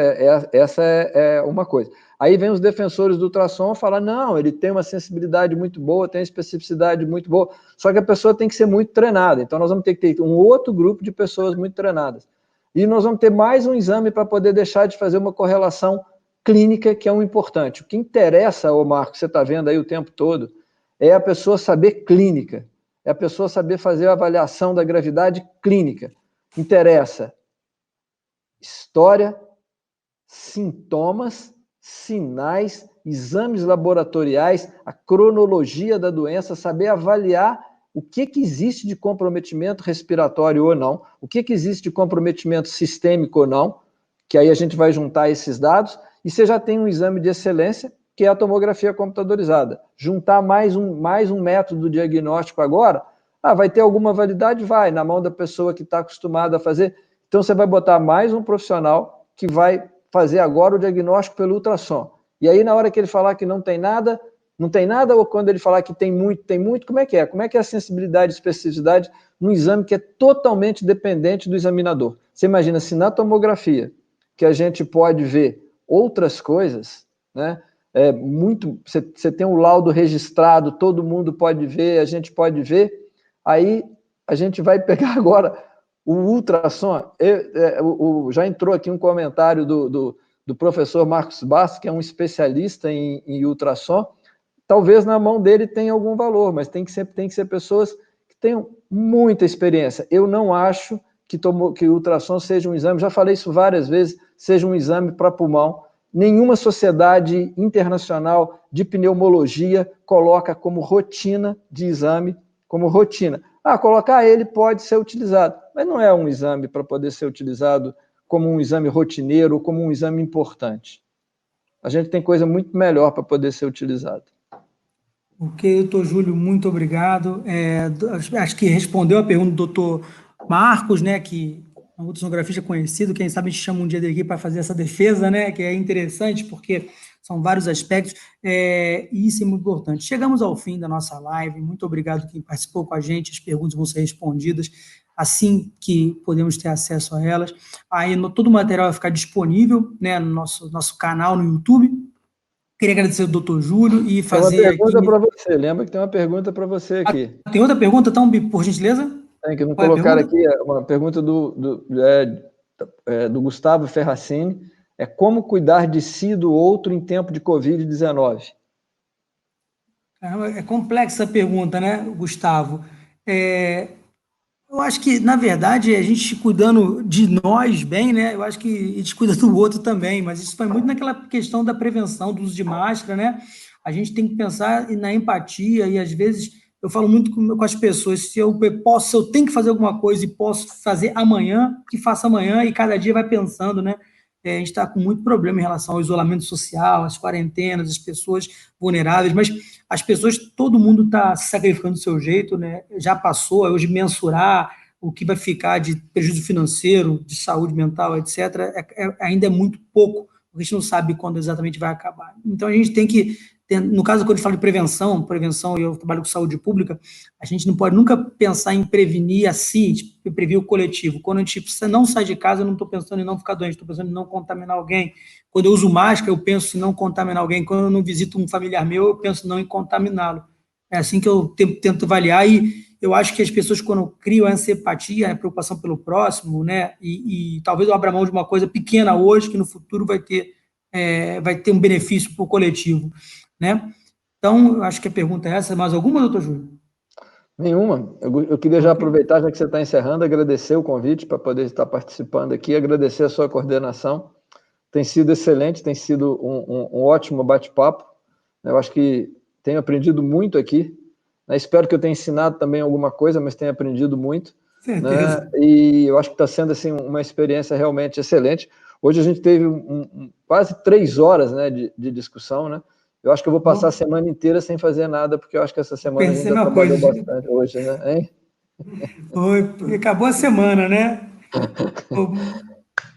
[SPEAKER 3] é uma coisa. Aí vem os defensores do ultrassom falar, não, ele tem uma sensibilidade muito boa, tem uma especificidade muito boa, só que a pessoa tem que ser muito treinada. Então, nós vamos ter que ter um outro grupo de pessoas muito treinadas. E nós vamos ter mais um exame para poder deixar de fazer uma correlação clínica, que é um importante. O que interessa, ô Marco, você está vendo aí o tempo todo, é a pessoa saber clínica, é a pessoa saber fazer a avaliação da gravidade clínica. Interessa história, sintomas, sinais, exames laboratoriais, a cronologia da doença, saber avaliar o que existe de comprometimento respiratório ou não, o que existe de comprometimento sistêmico ou não, que aí a gente vai juntar esses dados, e você já tem um exame de excelência, que é a tomografia computadorizada. Juntar mais um método diagnóstico agora, vai ter alguma validade? Vai, na mão da pessoa que está acostumada a fazer. Então, você vai botar mais um profissional que vai fazer agora o diagnóstico pelo ultrassom. E aí, na hora que ele falar que não tem nada, ou quando ele falar que tem muito, como é que é? Como é que é a sensibilidade e especificidade num exame que é totalmente dependente do examinador? Você imagina, se na tomografia, que a gente pode ver outras coisas, né? Você tem um laudo registrado, todo mundo pode ver, a gente pode ver, aí a gente vai pegar agora o ultrassom. Já entrou aqui um comentário do professor Marcos Bastos, que é um especialista em ultrassom. Talvez na mão dele tenha algum valor, mas tem que ser pessoas que tenham muita experiência. Eu não acho que o ultrassom seja um exame, já falei isso várias vezes, seja um exame para pulmão. Nenhuma sociedade internacional de pneumologia coloca como rotina de exame, como rotina. Colocar ele pode ser utilizado, mas não é um exame para poder ser utilizado como um exame rotineiro, como um exame importante. A gente tem coisa muito melhor para poder ser utilizado.
[SPEAKER 2] Ok, doutor Júlio, muito obrigado. Acho que respondeu a pergunta do doutor Marcos, né, que é um ultrassonografista conhecido, quem sabe a gente chama um dia dele aqui para fazer essa defesa, né, que é interessante, porque são vários aspectos, e isso é muito importante. Chegamos ao fim da nossa live, muito obrigado quem participou com a gente, as perguntas vão ser respondidas assim que podemos ter acesso a elas. Aí todo o material vai ficar disponível, né, no nosso canal no YouTube. Queria agradecer ao doutor Júlio e fazer
[SPEAKER 3] tem uma pergunta
[SPEAKER 2] aqui...
[SPEAKER 3] para você, lembra que tem uma pergunta para você aqui.
[SPEAKER 2] Tem outra pergunta, então, por gentileza?
[SPEAKER 3] Tem que não
[SPEAKER 2] Qual é a
[SPEAKER 3] colocar
[SPEAKER 2] pergunta?
[SPEAKER 3] aqui uma pergunta do Gustavo Ferracini, como cuidar de si e do outro em tempo de Covid-19?
[SPEAKER 2] É complexa a pergunta, né, Gustavo? Eu acho que, na verdade, a gente cuidando de nós bem, né? Eu acho que a gente cuida do outro também, mas isso vai muito naquela questão da prevenção, do uso de máscara, né? A gente tem que pensar na empatia e, às vezes, eu falo muito com as pessoas, se eu tenho que fazer alguma coisa e posso fazer amanhã, que faça amanhã e cada dia vai pensando, né? A gente está com muito problema em relação ao isolamento social, às quarentenas, às pessoas vulneráveis, mas as pessoas, todo mundo está se sacrificando do seu jeito, né? Já passou, hoje mensurar o que vai ficar de prejuízo financeiro, de saúde mental, etc., ainda é muito pouco, porque a gente não sabe quando exatamente vai acabar. Então, a gente tem que, no caso, quando a gente fala de prevenção, e eu trabalho com saúde pública, a gente não pode nunca pensar em prevenir a si, prevenir o coletivo. Quando a gente não sai de casa, eu não estou pensando em não ficar doente, estou pensando em não contaminar alguém. Quando eu uso máscara, eu penso em não contaminar alguém. Quando eu não visito um familiar meu, eu penso não em contaminá-lo. É assim que eu tento avaliar, e eu acho que as pessoas, quando criam essa empatia, a preocupação pelo próximo, né, e talvez eu abra mão de uma coisa pequena hoje, que no futuro vai ter um benefício para o coletivo, né? Então, eu acho que a pergunta é essa. Mais alguma, doutor Júlio?
[SPEAKER 3] Nenhuma. Eu queria já aproveitar, já que você está encerrando, agradecer o convite para poder estar participando aqui, agradecer a sua coordenação. Tem sido excelente, tem sido um ótimo bate-papo. Eu acho que tenho aprendido muito aqui. Espero que eu tenha ensinado também alguma coisa, mas tenho aprendido muito.
[SPEAKER 2] Certeza.
[SPEAKER 3] Né? E eu acho que está sendo assim, uma experiência realmente excelente. Hoje a gente teve quase 3 horas, né, de discussão, né? Eu acho que eu vou passar a semana inteira sem fazer nada, porque eu acho que essa semana a gente já trabalhou bastante hoje, né? Hein?
[SPEAKER 2] Foi, porque acabou a semana, né?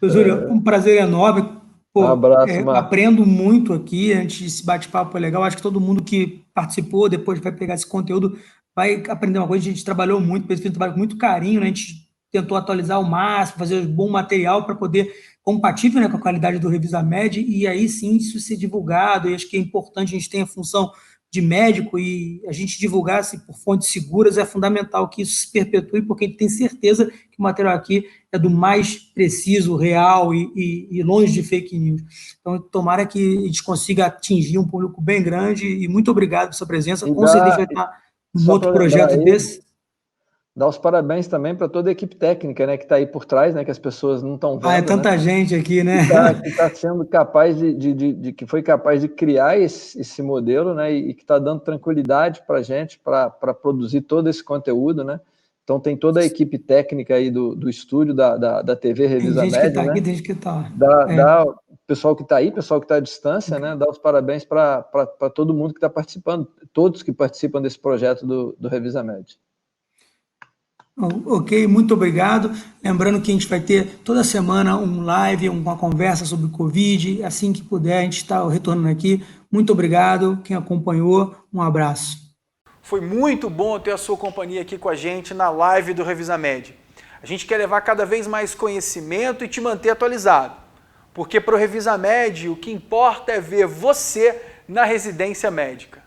[SPEAKER 2] Júlio, um prazer enorme.
[SPEAKER 3] Um abraço, Marcos.
[SPEAKER 2] Aprendo muito aqui, antes desse bate-papo legal. Acho que todo mundo que participou, depois vai pegar esse conteúdo, vai aprender uma coisa. A gente trabalhou muito, fez um trabalho com muito carinho, né? A gente tentou atualizar ao máximo, fazer um bom material para poder, compatível, né, com a qualidade do Revisamed, e aí sim isso ser divulgado. E acho que é importante, a gente tem a função de médico, e a gente divulgar-se por fontes seguras é fundamental que isso se perpetue, porque a gente tem certeza que o material aqui é do mais preciso, real e longe de fake news. Então, tomara que a gente consiga atingir um público bem grande, e muito obrigado pela sua presença. Com certeza vai estar num outro projeto desse.
[SPEAKER 3] Dar os parabéns também para toda a equipe técnica, né, que está aí por trás, né, que as pessoas não estão vendo.
[SPEAKER 2] É tanta gente aqui, né?
[SPEAKER 3] Que tá sendo capaz que foi capaz de criar esse modelo, né, e que está dando tranquilidade para a gente, para produzir todo esse conteúdo, né? Então tem toda a equipe técnica aí do estúdio da TV Revisamed,
[SPEAKER 2] tem gente que está
[SPEAKER 3] né?
[SPEAKER 2] aqui, tem gente que está.
[SPEAKER 3] Dá o pessoal que está aí, pessoal que está à distância, né? Dá os parabéns para todo mundo que está participando, todos que participam desse projeto do Revisamed.
[SPEAKER 2] Ok, muito obrigado. Lembrando que a gente vai ter toda semana um live, uma conversa sobre o Covid. Assim que puder, a gente está retornando aqui. Muito obrigado. Quem acompanhou, um abraço.
[SPEAKER 1] Foi muito bom ter a sua companhia aqui com a gente na live do Revisamed. A gente quer levar cada vez mais conhecimento e te manter atualizado. Porque para o Revisamed, o que importa é ver você na residência médica.